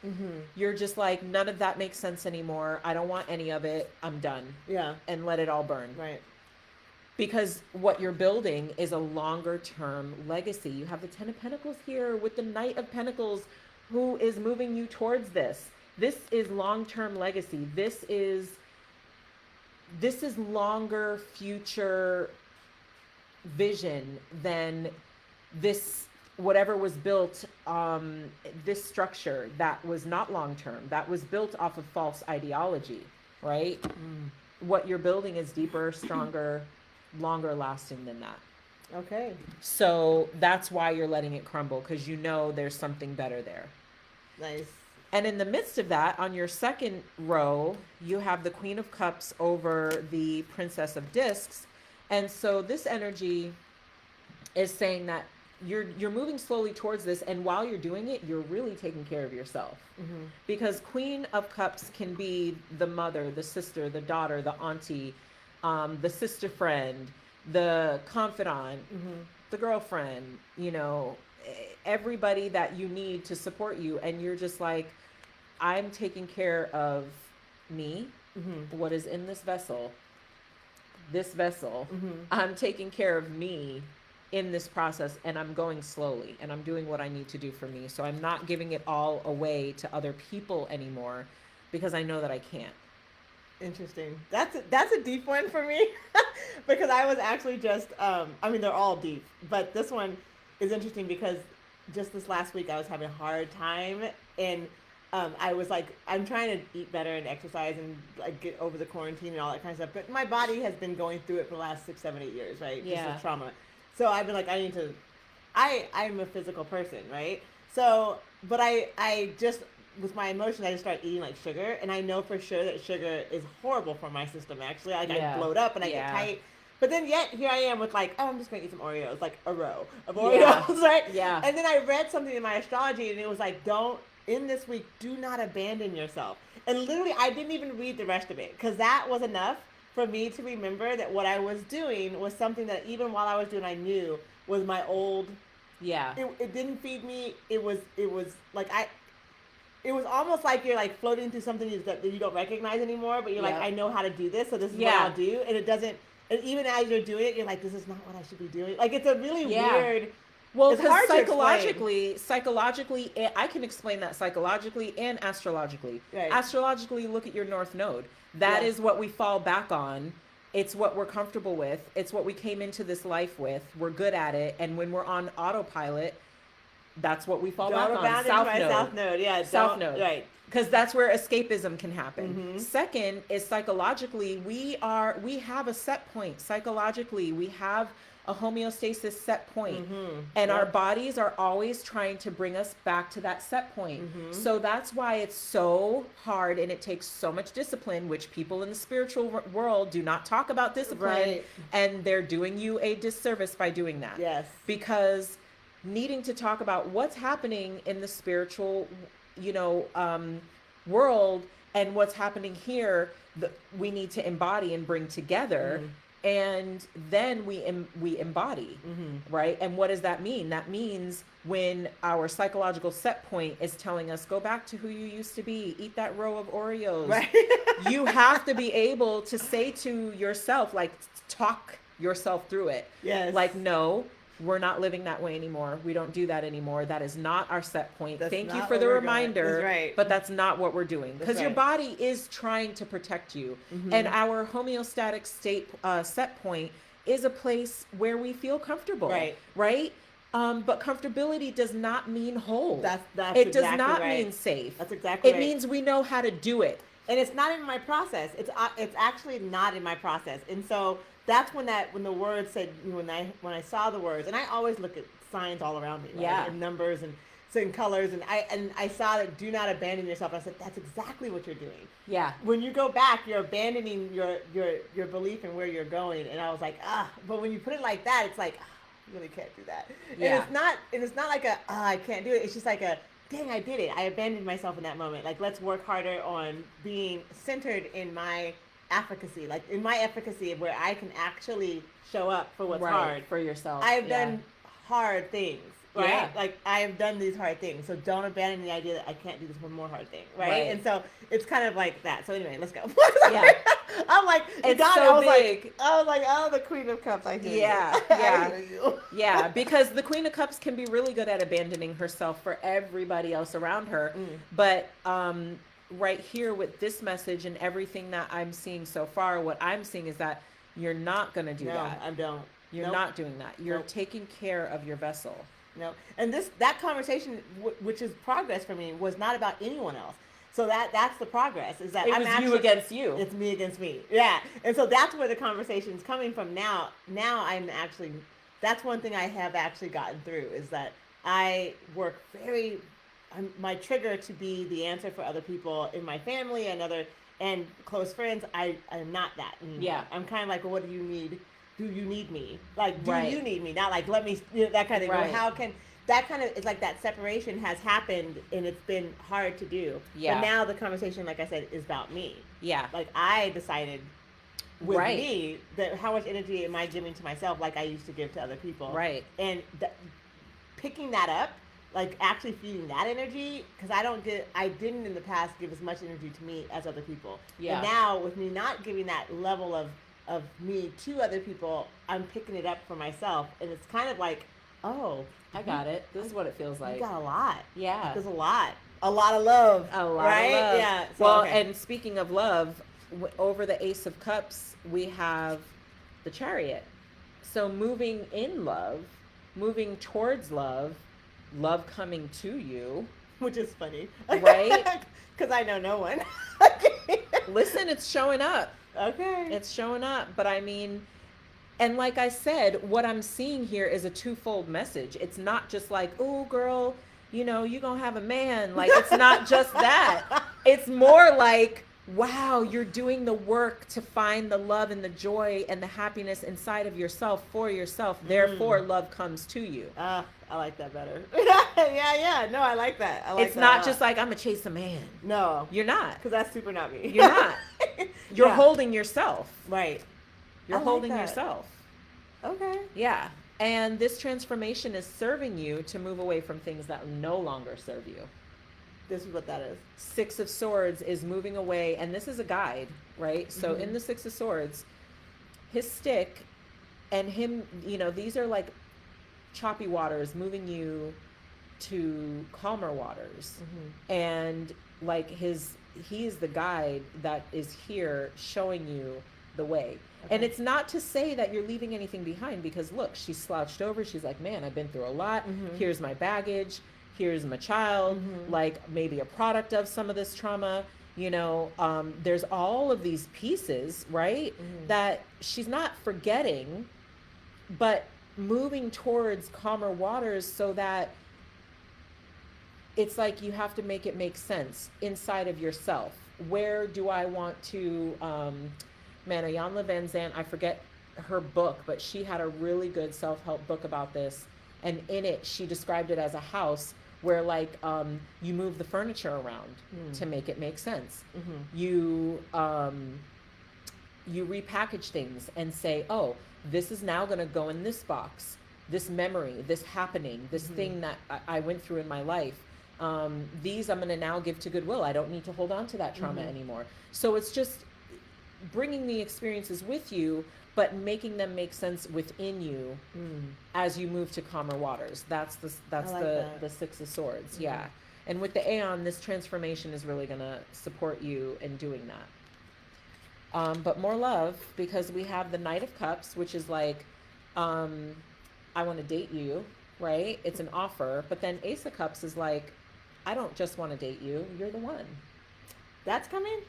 You're just like, none of that makes sense anymore. I don't want any of it. I'm done. Yeah. And let it all burn. Right. Because what you're building is a longer term legacy. You have the Ten of Pentacles here with the Knight of Pentacles who is moving you towards this. This is long-term legacy. This is longer future vision than this, whatever was built, this structure that was not long-term, that was built off of false ideology, right? What you're building is deeper, stronger, longer lasting than that. Okay. So that's why you're letting it crumble, because you know there's something better there. Nice. And in the midst of that, on your second row, you have the Queen of Cups over the Princess of Discs. And so this energy is saying that you're moving slowly towards this, and while you're doing it, you're really taking care of yourself. Because Queen of Cups can be the mother, the sister, the daughter, the auntie, the sister friend, the confidant, the girlfriend, you know, everybody that you need to support you. And you're just like, I'm taking care of me, what is in this vessel, I'm taking care of me in this process, and I'm going slowly, and I'm doing what I need to do for me. So I'm not giving it all away to other people anymore, because I know that I can't. Interesting. That's a deep one for me, because I was actually just I mean, they're all deep, but this one is interesting because just this last week I was having a hard time, and I was like, I'm trying to eat better and exercise and like get over the quarantine and all that kind of stuff, but my body has been going through it for the last 6, 7, 8 years, right? Yeah. Just with trauma. So I've been like, I'm a physical person, right? So, but I just, with my emotions, I just started eating like sugar, and I know for sure that sugar is horrible for my system, actually. Like, I bloat up and I get tight. But then yet, here I am with like, oh, I'm just going to eat some Oreos, like a row of Oreos, right? Yeah. And then I read something in my astrology, and it was like, in this week, do not abandon yourself. And literally, I didn't even read the rest of it, because that was enough for me to remember that what I was doing was something that even while I was doing, I knew was my old. Yeah. It didn't feed me. It was like it was almost like you're like floating through something that you don't recognize anymore, but you're like, I know how to do this, so this is what I'll do. And it doesn't, and even as you're doing it, you're like, this is not what I should be doing. Like, it's a really weird. Well, because psychologically, I can explain that psychologically and astrologically. Right. Astrologically, look at your North Node. That is what we fall back on. It's what we're comfortable with. It's what we came into this life with. We're good at it. And when we're on autopilot, that's what we fall back on. South Node. Yeah. South Node. Right. Because that's where escapism can happen. Second is psychologically, we have a set point. Psychologically, we have a homeostasis set point. And our bodies are always trying to bring us back to that set point. So that's why it's so hard, and it takes so much discipline, which people in the spiritual world do not talk about discipline. Right. And they're doing you a disservice by doing that. Yes. Because needing to talk about what's happening in the spiritual, world and what's happening here, we need to embody and bring together. And then we embody, right? And what does that mean? That means when our psychological set point is telling us, go back to who you used to be, eat that row of Oreos. Right. You have to be able to say to yourself, like, talk yourself through it. Yes. Like, no, we're not living that way anymore. We don't do that anymore. That is not our set point. Thank you for the reminder. That's right. But that's not what we're doing. Because your body is trying to protect you. And our homeostatic state set point is a place where we feel comfortable. Right. Right? But comfortability does not mean whole. It does not mean safe. That's exactly right. It means we know how to do it. And it's not in my process. It's actually not in my process. And so that's when the word said, when I saw the words, and I always look at signs all around me, right? Yeah, and numbers and certain colors, and I saw that, do not abandon yourself. And I said, that's exactly what you're doing. Yeah. When you go back, you're abandoning your belief in where you're going. And I was like, but when you put it like that, it's like, you really can't do that. Yeah. And it's not like I can't do it. It's just like dang, I did it. I abandoned myself in that moment. Like, let's work harder on being centered in my efficacy, like in my efficacy, where I can actually show up for what's hard for yourself. I have done hard things, right? Yeah. Like, I have done these hard things, so don't abandon the idea that I can't do this one more hard thing, right? And so it's kind of like that. So anyway, let's go. Yeah. I'm like, it's God, so big. I was like, oh, the Queen of Cups. I hear you. I hear you. Yeah, because the Queen of Cups can be really good at abandoning herself for everybody else around her, but right here with this message and everything that I'm seeing so far, what I'm seeing is that you're not going to do that. I don't. You're not doing that. You're taking care of your vessel. No. And that conversation, which is progress for me, was not about anyone else. So that's the progress, is that I'm actually, you against you. It's me against me. Yeah. And so that's where the conversation's coming from now. Now that's one thing I have actually gotten through, is that I work my trigger to be the answer for other people in my family and close friends. I'm not that anymore. Yeah. I'm kind of like, well, what do you need? do you need me? Like, do Right. you need me? Not like, let me, you know, that kind of thing. Right. How can, that kind of, it's like that separation has happened and it's been hard to do. Yeah. But now the conversation, like I said, is about me. Yeah. Like, I decided with Right. me that how much energy am I giving to myself like I used to give to other people. Right. And picking that up, like actually feeding that energy, because I didn't in the past give as much energy to me as other people. Yeah. And now with me not giving that level of me to other people, I'm picking it up for myself. And it's kind of like, oh, I got it. This is what it feels like. you got a lot. Yeah. There's a lot of love. A lot right? of love. Yeah. So, Well, okay. and speaking of love, over the Ace of Cups, we have the Chariot. So moving in love, moving towards love, love coming to you. Which is funny. Right? Because I know no one. Listen, it's showing up. Okay. It's showing up. But I mean, and like I said, what I'm seeing here is a twofold message. It's not just like, oh, girl, you know, you're going to have a man. Like, it's not just that. It's more like, wow, you're doing the work to find the love and the joy and the happiness inside of yourself for yourself. Therefore, love comes to you. I like that better. yeah. No, I like that. I like It's that not just like, I'm going to chase a man. No. You're not. Because that's super not me. You're not. You're Yeah. holding yourself. Right. You're I like holding that. yourself. Okay. Yeah. And this transformation is serving you to move away from things that no longer serve you. This is what that is. Six of Swords is moving away, and this is a guide, right? So in the Six of Swords, his stick and him, you know, these are like choppy waters moving you to calmer waters. And like he is the guide that is here showing you the way. Okay. And it's not to say that you're leaving anything behind, because look, she's slouched over. She's like, man, I've been through a lot. Here's my baggage. Here's my child, like maybe a product of some of this trauma. You know, there's all of these pieces, right? That she's not forgetting, but moving towards calmer waters, so that it's like you have to make it make sense inside of yourself. Where do I want to, Iyanla Vanzant, I forget her book, but she had a really good self-help book about this. And in it, she described it as a house where like you move the furniture around to make it make sense. You repackage things and say, oh, this is now going to go in this box. This memory, this happening, this thing that I went through in my life. These I'm going to now give to Goodwill. I don't need to hold on to that trauma anymore. So it's just bringing the experiences with you, but making them make sense within you as you move to calmer waters. That's the Six of Swords. Yeah. And with the Aeon, this transformation is really going to support you in doing that. But more love, because we have the Knight of Cups, which is like, I want to date you, right? It's an offer. But then Ace of Cups is like, I don't just want to date you. You're the one. That's coming?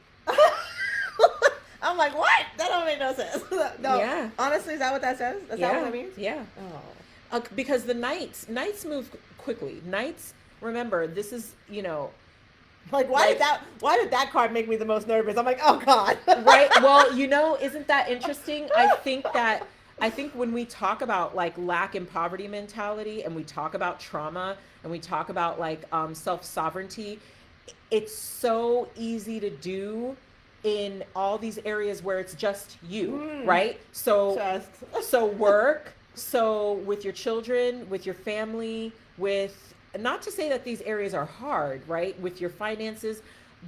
I'm like, what? That don't make no sense. No. Yeah. Honestly, is that what that says? Is that what that means? Yeah. Oh. Because the knights move quickly. Knights, remember, this is, you know, Like, why did that card make me the most nervous? I'm like, oh God. right? Well, you know, isn't that interesting? I think when we talk about like lack and poverty mentality, and we talk about trauma, and we talk about like self-sovereignty, it's so easy to do in all these areas where it's just you, right? So work, so with your children, with your family, with, not to say that these areas are hard, right? With your finances,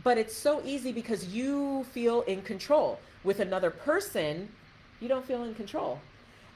but it's so easy because you feel in control. With another person, you don't feel in control.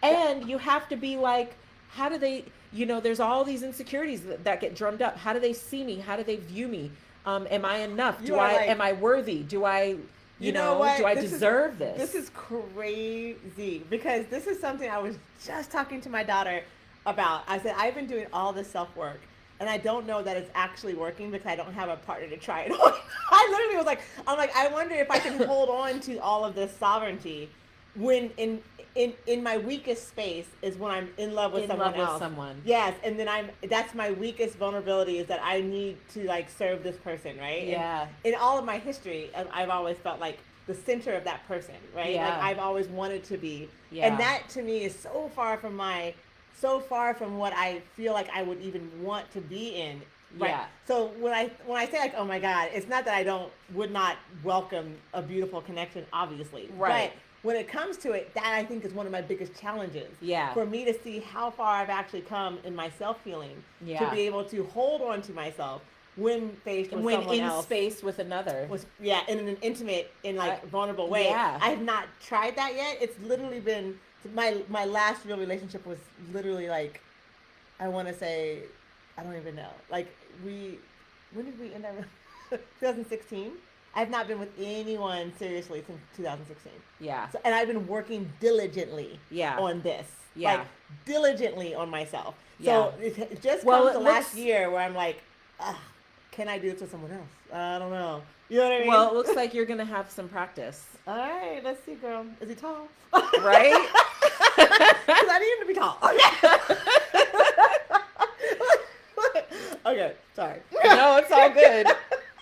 And you have to be like, how do they, you know, there's all these insecurities that get drummed up. How do they see me? How do they view me? Am I enough? Am I worthy? Do I, you know do I deserve this? This is crazy, because this is something I was just talking to my daughter about. I said, I've been doing all this self-work, and I don't know that it's actually working because I don't have a partner to try it on. I literally was like, I wonder if I can hold on to all of this sovereignty when in my weakest space is when I'm in love with someone else. Yes, and then that's my weakest vulnerability, is that I need to like serve this person, right? Yeah. And in all of my history, I've always felt like the center of that person, right? Yeah. Like I've always wanted to be. Yeah. And that to me is so far from what I feel like I would even want to be in. Right. Yeah. So when I say like, oh my God, it's not that I would not welcome a beautiful connection, obviously. Right. But when it comes to it, that I think is one of my biggest challenges. Yeah. For me to see how far I've actually come in my self-healing. Yeah. To be able to hold on to myself when faced with someone in else. space with another. In an intimate, vulnerable way. Yeah. I have not tried that yet. It's literally been, my last real relationship was literally like, I want to say, I don't even know. Like when did we end up? 2016. I've not been with anyone seriously since 2016. Yeah. So, and I've been working diligently on this. Yeah. Like diligently on myself. Yeah. So it just comes the last year where I'm like, can I do this with someone else? I don't know. You know what I mean? Well, it looks like you're going to have some practice. All right, let's see, girl. Is he tall? Right? Because I need him to be tall. Okay, sorry. No, it's all good.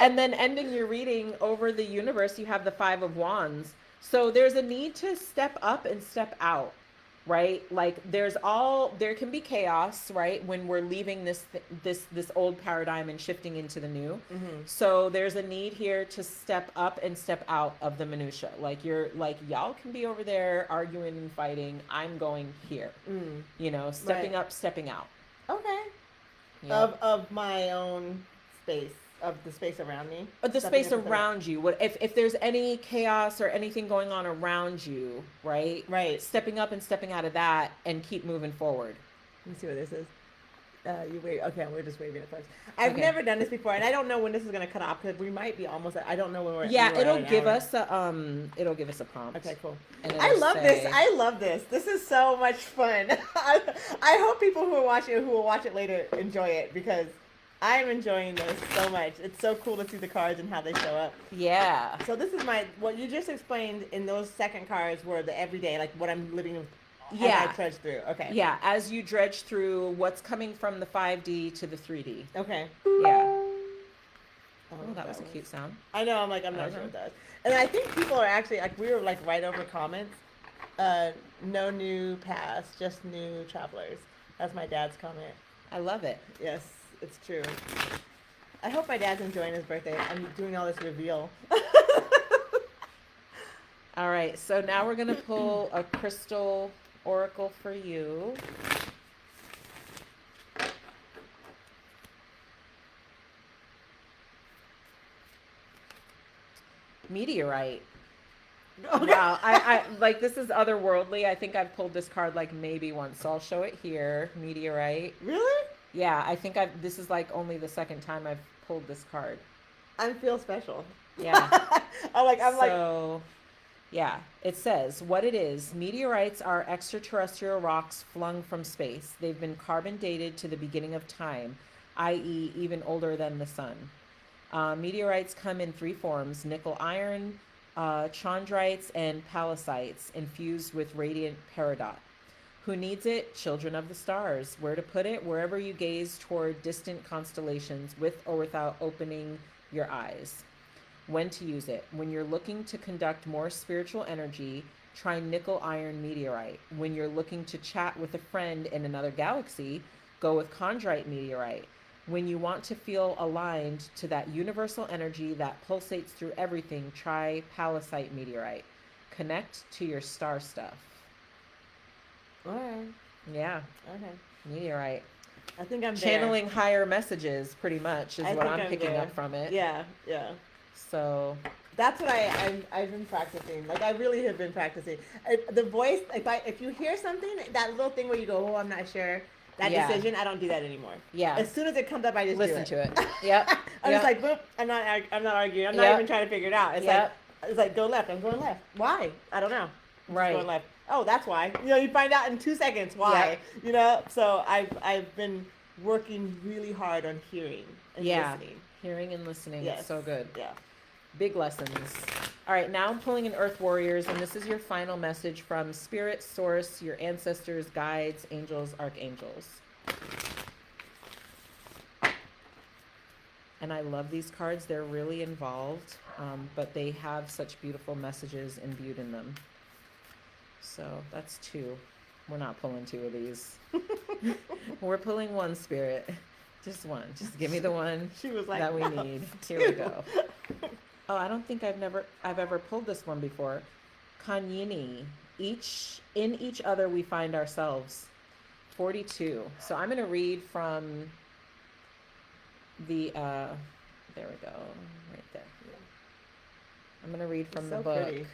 And then ending your reading over the universe, you have the 5 of Wands. So there's a need to step up and step out, right? Like there can be chaos, right? When we're leaving this old paradigm and shifting into the new. Mm-hmm. So there's a need here to step up and step out of the minutia. Like y'all can be over there arguing and fighting. I'm going here, stepping up, stepping out. Okay. Yeah. Of my own space, of the space around me. The space around you. What if there's any chaos or anything going on around you, right? Right. Stepping up and stepping out of that and keep moving forward. Let me see what this is. You wait. Okay, we're just waving it first. I've never done this before, and I don't know when this is going to cut off because we might be almost. I don't know when we're. Yeah, it'll give us a prompt. Okay, cool. I love this. I love this. This is so much fun. I hope people who will watch it later enjoy it because I'm enjoying this so much. It's so cool to see the cards and how they show up. Yeah. So this is what you just explained in those second cards were the everyday, like what I'm living with. As I trudge through. Okay. Yeah, as you dredge through what's coming from the 5D to the 3D. Okay. Yeah. Oh, that was a cute sound. I know. I'm not sure what that is. And I think people are actually we were right over comments. No new paths, just new travelers. That's my dad's comment. I love it. Yes, it's true. I hope my dad's enjoying his birthday. I'm doing all this reveal. All right, so now we're going to pull a crystal oracle for you. Meteorite. Okay. Wow, I like this is otherworldly. I think I've pulled this card maybe once, so I'll show it here. Meteorite. Really? Yeah, I think this is only the second time I've pulled this card. I feel special. Yeah. So, yeah, it says what it is. Meteorites are extraterrestrial rocks flung from space. They've been carbon dated to the beginning of time, i.e. even older than the sun. Meteorites come in 3 forms: nickel iron, chondrites, and pallasites infused with radiant peridot. Who needs it? Children of the stars. Where to put it? Wherever you gaze toward distant constellations with or without opening your eyes. When to use it? When you're looking to conduct more spiritual energy, try nickel iron meteorite. When you're looking to chat with a friend in another galaxy, go with chondrite meteorite. When you want to feel aligned to that universal energy that pulsates through everything, try pallasite meteorite. Connect to your star stuff. all right. Yeah. Okay. Meteorite. I think I'm channeling higher messages, pretty much, is what I'm picking up from it. Yeah, yeah. So that's what I've been practicing. I really have been practicing. The voice, if you hear something, that little thing where you go, oh, I'm not sure, that decision, I don't do that anymore. Yeah. As soon as it comes up, I just listen to it. Yep. I'm just boop. I'm not arguing. I'm not even trying to figure it out. It's like go left. I'm going left. Why? I don't know. Right. Going left. Oh, that's why. You find out in 2 seconds why. Yep. So I've been working really hard on hearing and listening. Hearing and listening. Yes. It's so good. Yeah. Big lessons. All right, now I'm pulling in Earth Warriors, and this is your final message from Spirit, Source, your ancestors, guides, angels, archangels. And I love these cards. They're really involved, but they have such beautiful messages imbued in them. So that's 2. We're not pulling 2 of these. We're pulling 1, Spirit. Just 1. Just give me the one She was like, that we "No, need. 2." Here we go. Oh, I don't think I've ever pulled this one before. Kanyini. In each other we find ourselves. 42. So I'm going to read from the there we go, right there. I'm going to read from It's the so book pretty.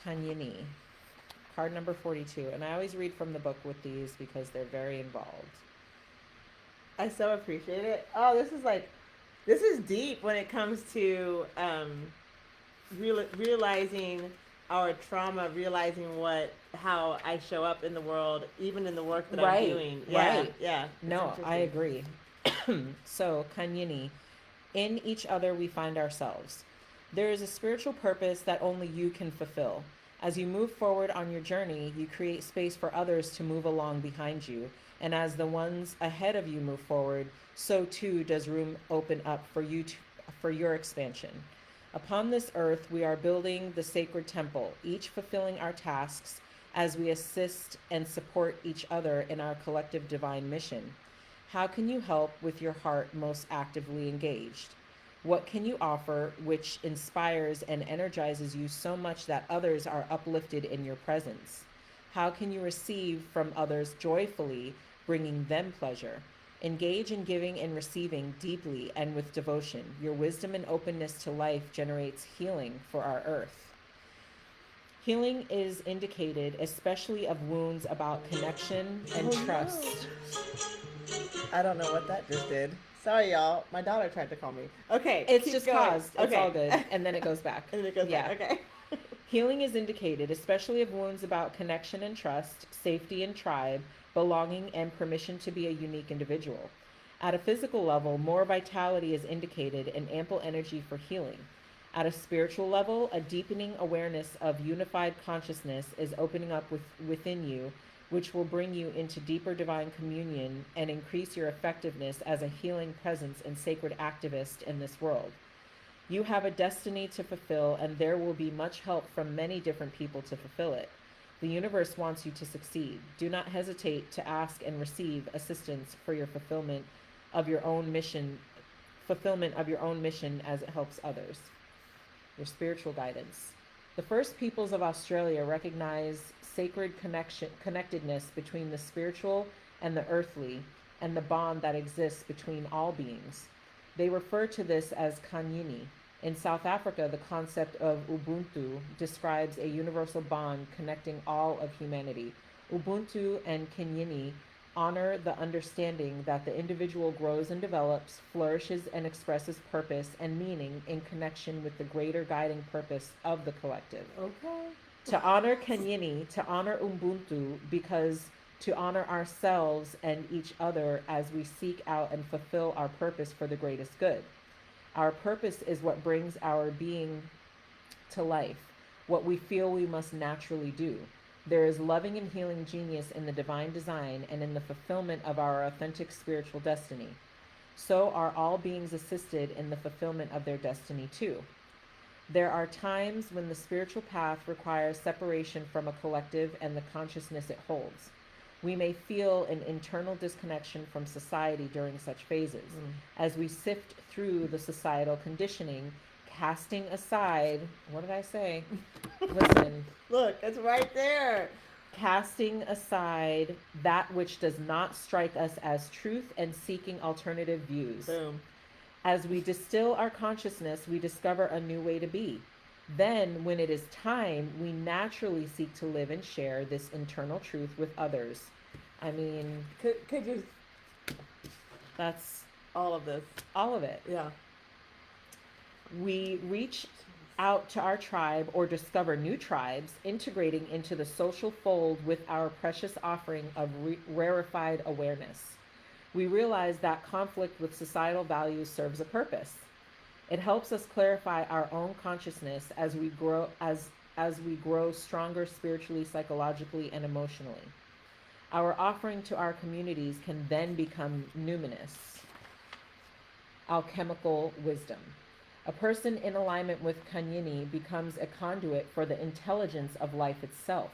Kanyini, card number 42, and I always read from the book with these because they're very involved. I so appreciate it. Oh, this is deep when it comes to realizing our trauma, realizing how I show up in the world, even in the work that I'm doing. Yeah, Right. yeah. It's No, I interesting. agree. So, Kanyini, in each other we find ourselves. There is a spiritual purpose that only you can fulfill. As you move forward on your journey, you create space for others to move along behind you. And as the ones ahead of you move forward, so too does room open up for your expansion. Upon this earth, we are building the sacred temple, each fulfilling our tasks as we assist and support each other in our collective divine mission. How can you help with your heart most actively engaged? What can you offer which inspires and energizes you so much that others are uplifted in your presence? How can you receive from others joyfully, bringing them pleasure? Engage in giving and receiving deeply and with devotion. Your wisdom and openness to life generates healing for our earth. Healing is indicated, especially of wounds about connection and trust. I don't know what that just did. Sorry, y'all. My daughter tried to call me. Okay, It's keep just going. paused. It's Okay. all good. And then it goes back. And then it goes Yeah. back. Okay. Healing is indicated, especially of wounds about connection and trust, safety and tribe, belonging, and permission to be a unique individual. At a physical level, more vitality is indicated and ample energy for healing. At a spiritual level, a deepening awareness of unified consciousness is opening up within you, which will bring you into deeper divine communion and increase your effectiveness as a healing presence and sacred activist in this world. You have a destiny to fulfill, and there will be much help from many different people to fulfill it. The universe wants you to succeed. Do not hesitate to ask and receive assistance for your fulfillment of your own mission as it helps others. Your spiritual guidance. The First Peoples of Australia recognize sacred connectedness between the spiritual and the earthly, and the bond that exists between all beings. They refer to this as Kanyini. In South Africa, the concept of Ubuntu describes a universal bond connecting all of humanity. Ubuntu and Kenyini honor the understanding that the individual grows and develops, flourishes, and expresses purpose and meaning in connection with the greater guiding purpose of the collective. Okay. To honor Kenyini, to honor Ubuntu, because to honor ourselves and each other as we seek out and fulfill our purpose for the greatest good. Our purpose is what brings our being to life, what we feel we must naturally do. There is loving and healing genius in the divine design and in the fulfillment of our authentic spiritual destiny. So are all beings assisted in the fulfillment of their destiny too. There are times when the spiritual path requires separation from a collective and the consciousness it holds. We may feel an internal disconnection from society during such phases. As we sift through the societal conditioning, casting aside, what did I say? Listen. Look, it's right there. Casting aside that which does not strike us as truth and seeking alternative views. Boom. As we distill our consciousness, we discover a new way to be. Then, when it is time, we naturally seek to live and share this internal truth with others. I mean, Could you? that's All of this. all of it. Yeah. We reach out to our tribe or discover new tribes, integrating into the social fold with our precious offering of rarefied awareness. We realize that conflict with societal values serves a purpose. It helps us clarify our own consciousness as we grow stronger spiritually, psychologically, and emotionally. Our offering to our communities can then become numinous. alchemical wisdom. A person in alignment with Kundalini becomes a conduit for the intelligence of life itself.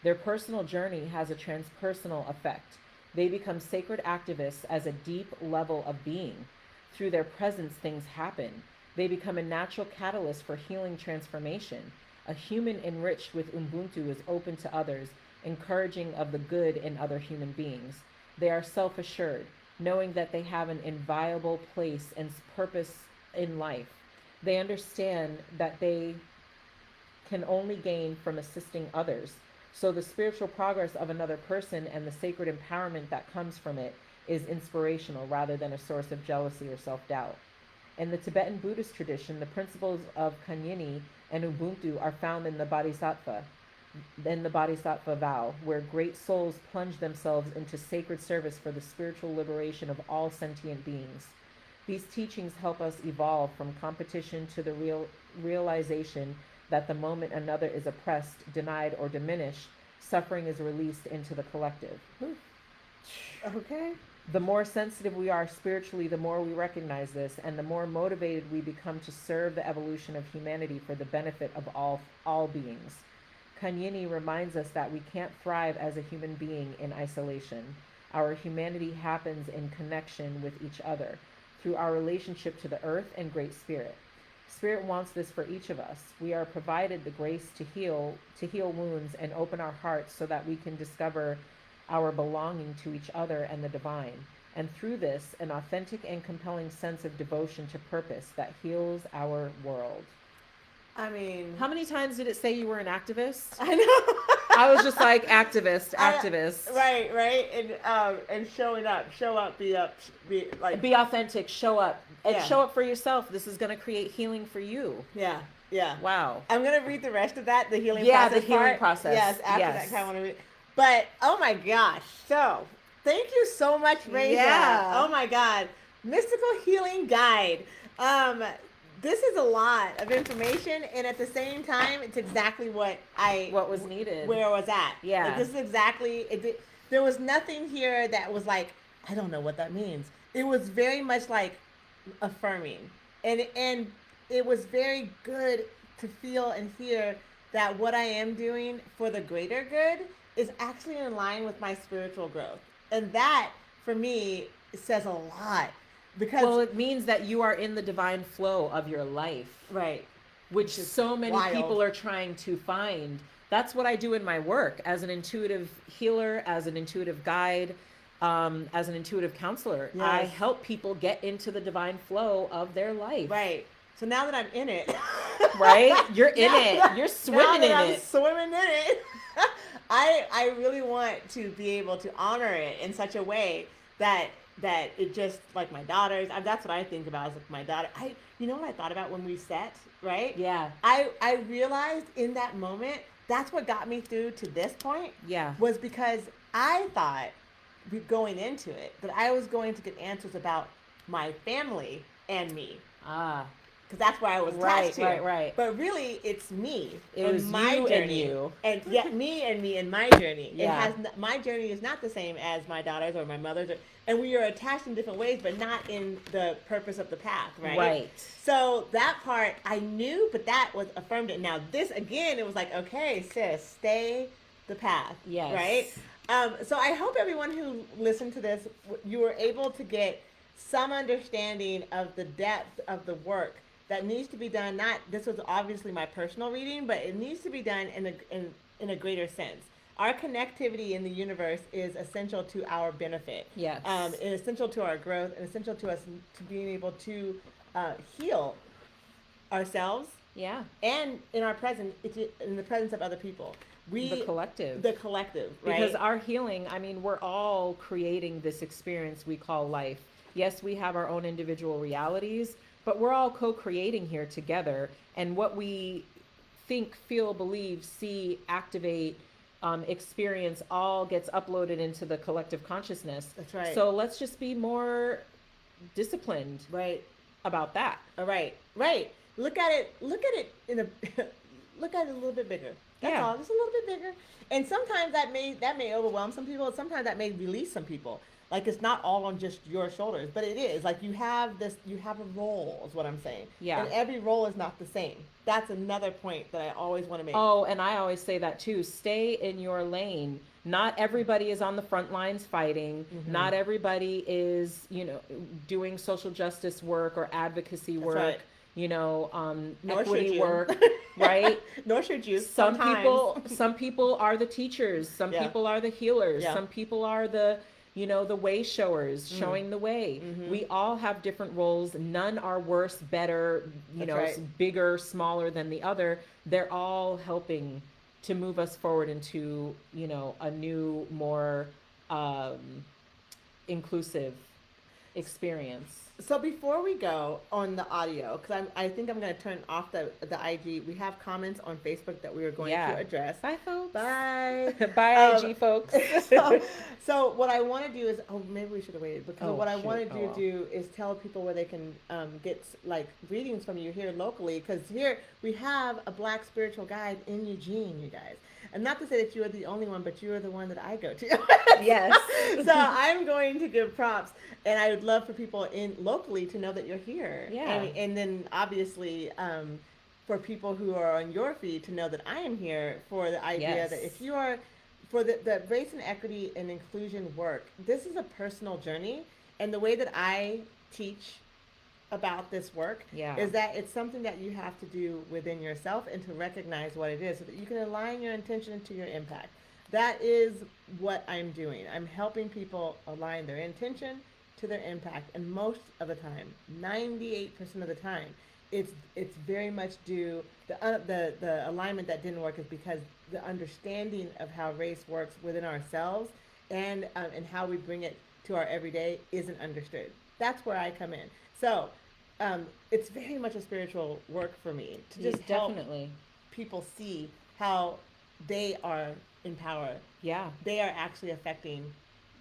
Their personal journey has a transpersonal effect. They become sacred activists as a deep level of being. Through their presence, things happen. They become a natural catalyst for healing transformation. A human enriched with Ubuntu is open to others, encouraging of the good in other human beings. They are self-assured, knowing that they have an inviolable place and purpose in life. They understand that they can only gain from assisting others. So the spiritual progress of another person and the sacred empowerment that comes from it is inspirational rather than a source of jealousy or self-doubt. In the Tibetan Buddhist tradition, the principles of Kundalini and Ubuntu are found in the Bodhisattva vow, where great souls plunge themselves into sacred service for the spiritual liberation of all sentient beings. These teachings help us evolve from competition to the realization that the moment another is oppressed, denied, or diminished, suffering is released into the collective. Okay. The more sensitive we are spiritually, the more we recognize this, and the more motivated we become to serve the evolution of humanity for the benefit of all beings. Kundalini reminds us that we can't thrive as a human being in isolation. Our humanity happens in connection with each other, through our relationship to the earth and Great Spirit. Spirit wants this for each of us. We are provided the grace to heal wounds and open our hearts so that we can discover our belonging to each other and the divine. And through this, an authentic and compelling sense of devotion to purpose that heals our world. I mean, how many times did it say you were an activist? I know. I was just like, activist. Right. And show up, be authentic, show up. And yeah. Show up for yourself. This is going to create healing for you. Yeah. Wow. I'm going to read the rest of that, the healing process. Yeah, the healing part. Process. Yes, after that kind of want to read. But, oh my gosh. So, thank you so much, Rasia. Yeah. Oh my God. Mystical Healing Guide. This is a lot of information, and at the same time, it's exactly what was needed, where I was at. Yeah, like, this is exactly it. There was nothing here that was like, I don't know what that means. It was very much like affirming, and it was very good to feel and hear that what I am doing for the greater good is actually in line with my spiritual growth, and that for me says a lot. Because it means that you are in the divine flow of your life. Right. Which so many wild. People are trying to find. That's what I do in my work as an intuitive healer, as an intuitive guide, as an intuitive counselor. Yes. I help people get into the divine flow of their life. Right. So now that I'm in it. Right? You're in it. You're swimming in it. I'm swimming in it. I really want to be able to honor it in such a way that it just, like my daughters, that's what I think about, is like my daughter. You know what I thought about when we set, right? Yeah. I realized in that moment, that's what got me through to this point. Yeah. Was because I thought, going into it, that I was going to get answers about my family and me. Because that's where I was attached to. Right. But really, it's me. It was my you journey. And you. And yeah, me and my journey. Yeah. My journey is not the same as my daughter's or my mother's. And we are attached in different ways, but not in the purpose of the path, right? Right. So that part I knew, but that was affirmed it. Now this, again, it was like, okay, sis, stay the path. Yes. Right? So I hope everyone who listened to this, you were able to get some understanding of the depth of the work that needs to be done. This was obviously my personal reading, but it needs to be done in a greater sense. Our connectivity in the universe is essential to our benefit. Yes. And essential to our growth, and essential to us to being able to heal ourselves. Yeah. And in our present, in the presence of other people. The collective, right? Because our healing, we're all creating this experience we call life. Yes, we have our own individual realities, but we're all co-creating here together. And what we think, feel, believe, see, activate, experience all gets uploaded into the collective consciousness. That's right. So let's just be more disciplined, right, about that. All right. Look at it look at it a little bit bigger. That's all, just a little bit bigger. And sometimes that may overwhelm some people. Sometimes that may release some people. Like it's not all on just your shoulders, but it is. Like you have a role, is what I'm saying. Yeah. And every role is not the same. That's another point that I always want to make. Oh, and I always say that too. Stay in your lane. Not everybody is on the front lines fighting. Mm-hmm. Not everybody is, doing social justice work or advocacy work. Right. Equity work, right? Nor should you. Some people are the teachers. Some people are the healers. Yeah. Some people are the way showers, showing the way. Mm-hmm. We all have different roles. None are worse, better, bigger, smaller than the other. They're all helping to move us forward into, a new, more inclusive experience. So before we go on the audio, because I think I'm going to turn off the IG. We have comments on Facebook that we are going to address. Bye, folks. Bye. Bye, IG folks. so what I want to do is, maybe we should have waited, because what I wanted to do is tell people where they can get like readings from you here locally, because here we have a Black spiritual guide in Eugene, you guys. And not to say that you are the only one, but you are the one that I go to. Yes. So I'm going to give props, and I would love for people locally to know that you're here. Yeah. And then obviously for people who are on your feed to know that I am here, for the idea that if you are for the race and equity and inclusion work, this is a personal journey, and the way that I teach about this work is that it's something that you have to do within yourself and to recognize what it is so that you can align your intention to your impact. That is what I'm doing. I'm helping people align their intention to their impact, and most of the time, 98% of the time, it's very much due the alignment that didn't work is because the understanding of how race works within ourselves and how we bring it to our everyday isn't understood. That's where I come in. So it's very much a spiritual work for me to just help people see how they are in power. Yeah. They are actually affecting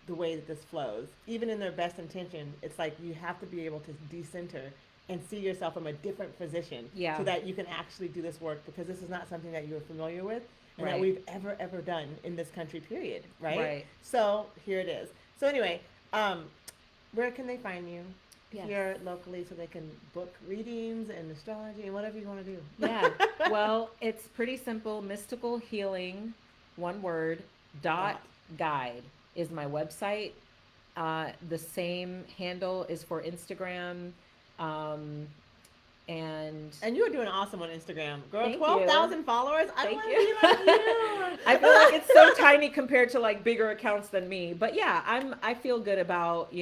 the way that this flows. Even in their best intention, it's like you have to be able to decenter and see yourself from a different position so that you can actually do this work, because this is not something that you're familiar with and that we've ever done in this country, period. Right? So here it is. So anyway, where can they find you? Here locally, so they can book readings and astrology and whatever you want to do. Yeah. Well, it's pretty simple. Mystical Healing, one word, .guide is my website. The same handle is for Instagram. And you're doing awesome on Instagram, girl. 12,000 followers. I want to be like you. I feel like it's so tiny compared to like bigger accounts than me. But yeah, I feel good about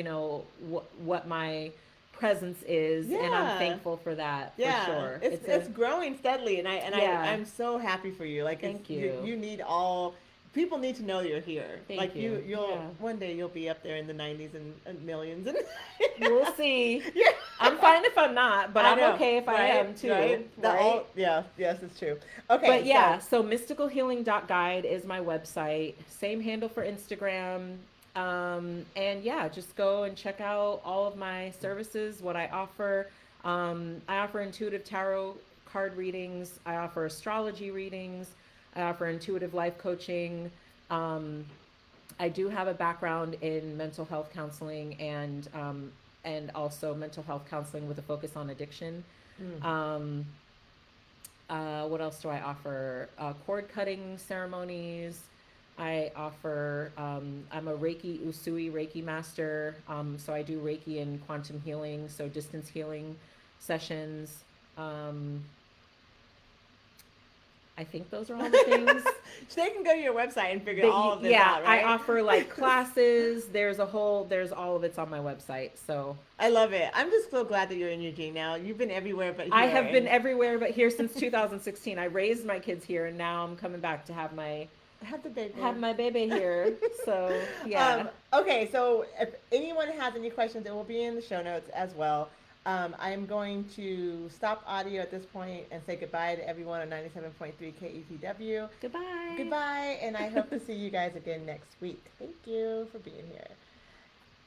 what my presence is, and I'm thankful for that. For sure. It's growing steadily, and I'm so happy for you. Like, thank you. You need all. People need to know you're here. Thank you. You'll one day you'll be up there in the 90s and millions. And we'll see. Yeah. I'm fine if I'm not, but I'm okay if I am too. Right? Yes, it's true. Okay. But yeah, so mysticalhealing.guide is my website. Same handle for Instagram. And yeah, just go and check out all of my services, what I offer. I offer intuitive tarot card readings. I offer astrology readings. I offer intuitive life coaching. I do have a background in mental health counseling and also mental health counseling with a focus on addiction. What else do I offer? Cord cutting ceremonies. I offer, I'm a Reiki Usui Reiki master. So I do Reiki and quantum healing, so distance healing sessions. I think those are all the things. So they can go to your website and figure all of this out, right? I offer like classes. There's all of it's on my website. So I love it. I'm just so glad that you're in Eugene now. You've been everywhere but here. I have been everywhere but here since 2016. I raised my kids here, and now I'm coming back to have my baby here. So yeah. Okay, so if anyone has any questions, it will be in the show notes as well. I'm going to stop audio at this point and say goodbye to everyone on 97.3 KEPW. Goodbye, and I hope to see you guys again next week. Thank you for being here.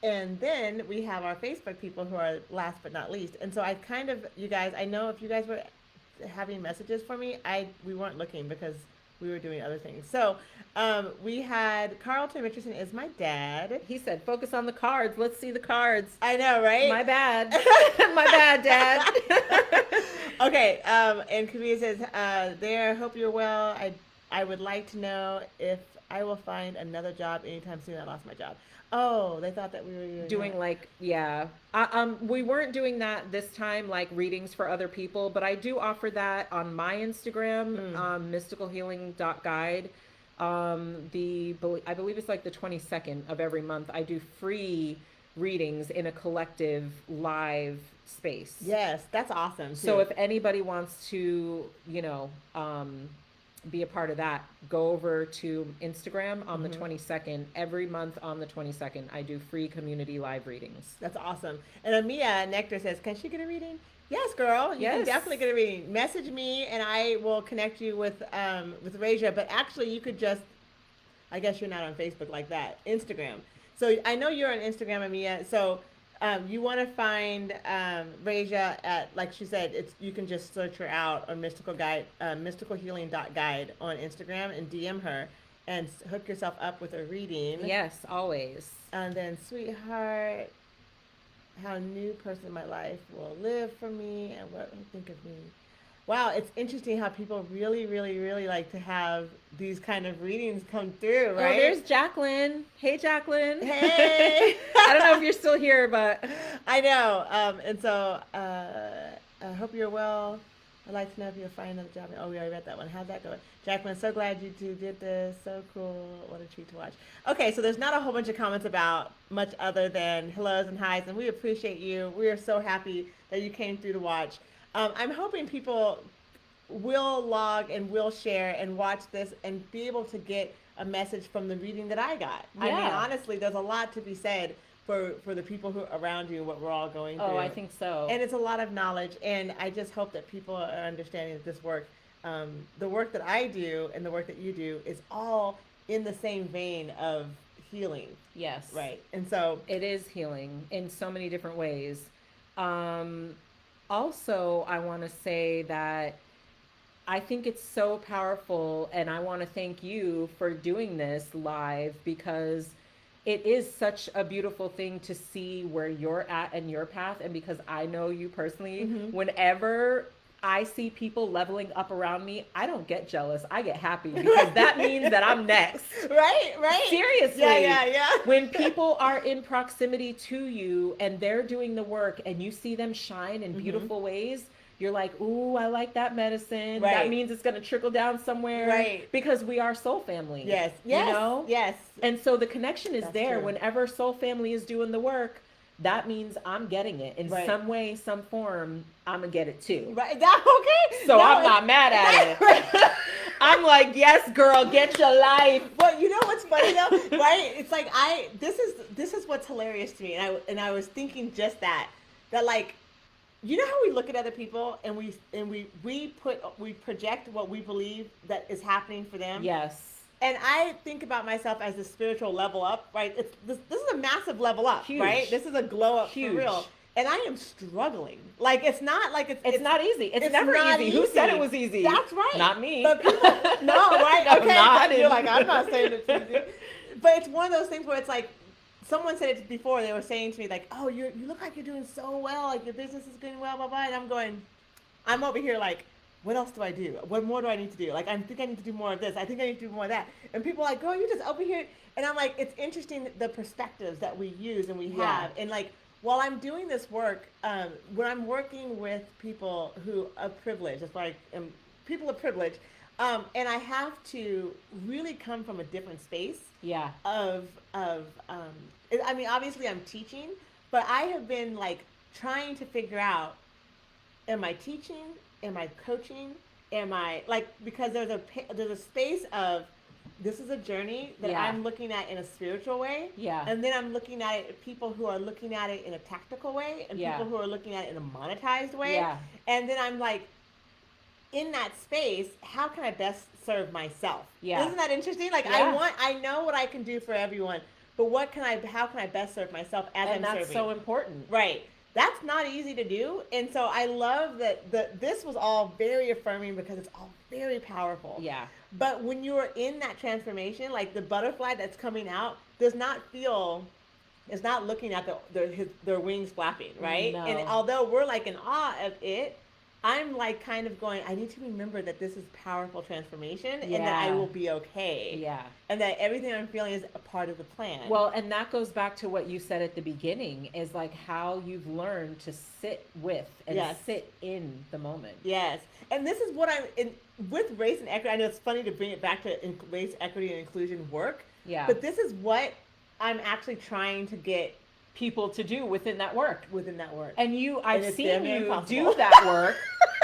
And then we have our Facebook people who are last but not least. And so you guys, I know if you guys were having messages for me, we weren't looking because we were doing other things. So we had Carlton Richardson is my dad. He said, focus on the cards. Let's see the cards. I know, right? My bad. My bad, Dad. Okay. And Kavia says, there, hope you're well. I would like to know if I will find another job anytime soon. I lost my job. Oh, they thought that we were doing that. like, yeah. We weren't doing that this time, like readings for other people, but I do offer that on my Instagram, mysticalhealing.guide. I believe it's like the 22nd of every month. I do free readings in a collective live space. Yes, that's awesome. Too. So if anybody wants to, be a part of that, go over to Instagram on the 22nd. Every month on the 22nd, I do free community live readings. That's awesome. And Amia Nectar says, can she get a reading? Yes, girl. You can definitely get a reading. Message me and I will connect you with Rasia. But actually, you could just, I guess you're not on Facebook like that. Instagram. So I know you're on Instagram, Amia. So you want to find Rasia at, like she said, you can just search her out on mysticalhealing.guide on Instagram and DM her and hook yourself up with a reading. Yes, always. And then, sweetheart, how a new person in my life will live for me and what will think of me. Wow, it's interesting how people really, really, really like to have these kind of readings come through, right? Oh, there's Jacqueline. Hey, Jacqueline. Hey. I don't know if you're still here, but I know. And so I hope you're well. I'd like to know if you'll find another job. Oh, we already read that one. How'd that go? Jacqueline, so glad you two did this. So cool. What a treat to watch. Okay, so there's not a whole bunch of comments about much other than hellos and highs, and we appreciate you. We are so happy that you came through to watch. I'm hoping people will log and will share and watch this and be able to get a message from the reading that I got. Yeah. I mean, honestly, there's a lot to be said for the people who are around you, what we're all going through. Oh, I think so. And it's a lot of knowledge, and I just hope that people are understanding that this work, the work that I do and the work that you do is all in the same vein of healing. Yes. Right. And so it is healing in so many different ways. Also, I want to say that I think it's so powerful, and I want to thank you for doing this live because it is such a beautiful thing to see where you're at and your path. And because I know you personally, whenever I see people leveling up around me, I don't get jealous. I get happy because that means that I'm next. Right. Seriously. Yeah. When people are in proximity to you and they're doing the work and you see them shine in beautiful ways, you're like, ooh, I like that medicine. Right. That means it's going to trickle down somewhere. Right. Because we are soul family. Yes. You know? Yes. And so the connection is there. True. Whenever soul family is doing the work, that means I'm getting it. In some way, some form, I'm going to get it too. Right. Okay. So I'm not mad at it. I'm like, yes, girl, get your life. But you know what's funny though? Right? It's like this is what's hilarious to me. And I was thinking just that like, you know how we look at other people and we project what we believe that is happening for them? Yes. And I think about myself as a spiritual level up, right? This is a massive level up, Huge. Right? This is a glow up Huge. For real. And I am struggling. Like it's not like it's not easy. It's never easy. Who said it was easy? That's right. Not me. But people, no, right? No, Okay. You're like, I'm not saying it's easy. But it's one of those things where it's like, someone said it before. They were saying to me like, "Oh, you look like you're doing so well. Like your business is doing well, blah blah." And I'm over here like, what else do I do? What more do I need to do? Like I think I need to do more of this. I think I need to do more of that. And people are like, "Girl, you're just over here." And I'm like, it's interesting the perspectives that we use and we have. And like while I'm doing this work, when I'm working with people who are privileged, it's like people of privilege. And I have to really come from a different space. Yeah. I mean, obviously I'm teaching, but I have been like trying to figure out, am I teaching? Am I coaching? Am I like, because there's a space of, this is a journey that I'm looking at in a spiritual way. Yeah. And then I'm looking at it, people who are looking at it in a tactical way and people who are looking at it in a monetized way. Yeah. And then I'm like, in that space, how can I best serve myself? Yeah. Isn't that interesting? Like I know what I can do for everyone, but how can I best serve myself as I'm serving? And that's so important. Right. That's not easy to do. And so I love that this was all very affirming because it's all very powerful. Yeah. But when you're in that transformation, like the butterfly that's coming out does not feel, is not looking at their wings flapping, right? No. And although we're like in awe of it, I'm like kind of going, I need to remember that this is powerful transformation and that I will be okay. Yeah. And that everything I'm feeling is a part of the plan. Well, and that goes back to what you said at the beginning, is like how you've learned to sit with and sit in the moment. Yes. And this is what with race and equity, I know it's funny to bring it back to race, equity, and inclusion work. Yeah. But this is what I'm actually trying to get people to do within that work. And I've seen you do that work.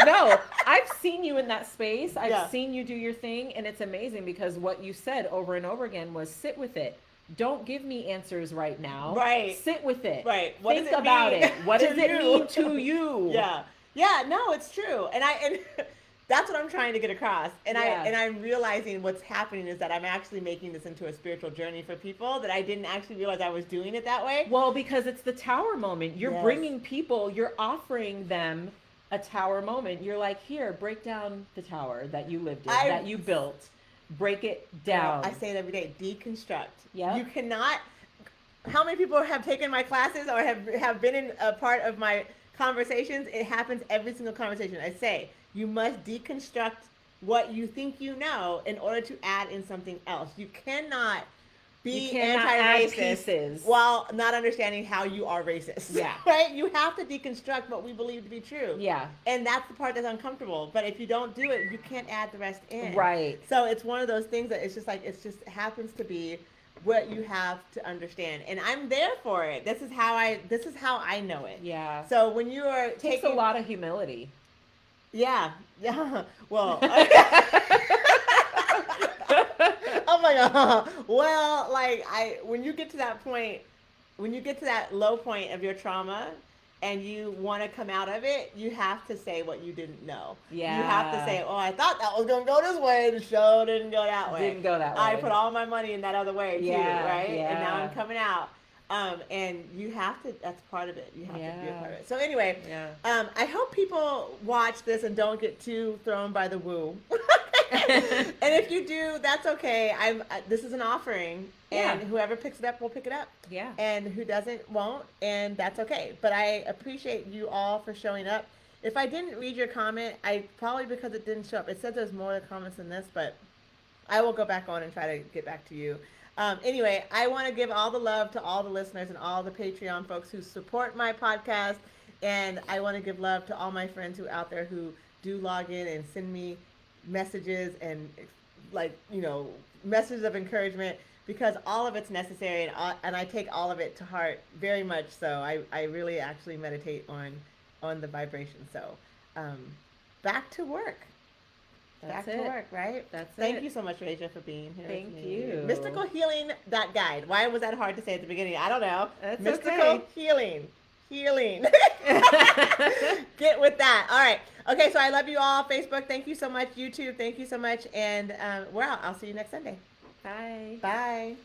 No, I've seen you in that space. I've seen you do your thing, and it's amazing because what you said over and over again was sit with it. Don't give me answers right now. Right. Sit with it. Right. Think about it. What does it mean to you? Yeah. Yeah, no, it's true. And that's what I'm trying to get across. And I'm realizing what's happening is that I'm actually making this into a spiritual journey for people that I didn't actually realize I was doing it that way. Well, because it's the tower moment. You're bringing people, you're offering them a tower moment. You're like, here, break down the tower that you lived in, that you built. Break it down. I say it every day. Deconstruct. Yeah. You cannot. How many people have taken my classes or have been in a part of my conversations? It happens every single conversation. I say, you must deconstruct what you think you know in order to add in something else. You cannot be anti-racist while not understanding how you are racist. Yeah. Right? You have to deconstruct what we believe to be true. Yeah. And that's the part that's uncomfortable. But if you don't do it, you can't add the rest in. Right. So it's one of those things that it's just like, it just happens to be what you have to understand. And I'm there for it. This is how I know it. Yeah. So when you are it takes a lot of humility. Yeah. Yeah. Well, oh my God. Well, like when you get to that low point of your trauma and you want to come out of it, you have to say what you didn't know. Yeah. You have to say, oh, I thought that was going to go this way. The show didn't go that way. Didn't go that way. I put all my money in that other way too, right? Yeah. And now I'm coming out. And you have to, that's part of it. You have to be a part of it. So anyway, I hope people watch this and don't get too thrown by the woo. And if you do, that's okay. This is an offering, and whoever picks it up will pick it up. Yeah. And who doesn't won't, and that's okay. But I appreciate you all for showing up. If I didn't read your comment, probably because it didn't show up. It said there's more comments than this, but I will go back on and try to get back to you. Anyway, I want to give all the love to all the listeners and all the Patreon folks who support my podcast. And I want to give love to all my friends who are out there who do log in and send me messages and messages of encouragement, because all of it's necessary, and I take all of it to heart very much. So I really actually meditate on the vibration. So back to work. Back to work, right? Thank you so much, Rasia, for being here. Thank you. Mystical Healing Guide. Why was that hard to say at the beginning? I don't know. That's Mystical Healing. Get with that. All right. Okay, so I love you all. Facebook, thank you so much. YouTube, thank you so much. And we're out. I'll see you next Sunday. Bye. Bye.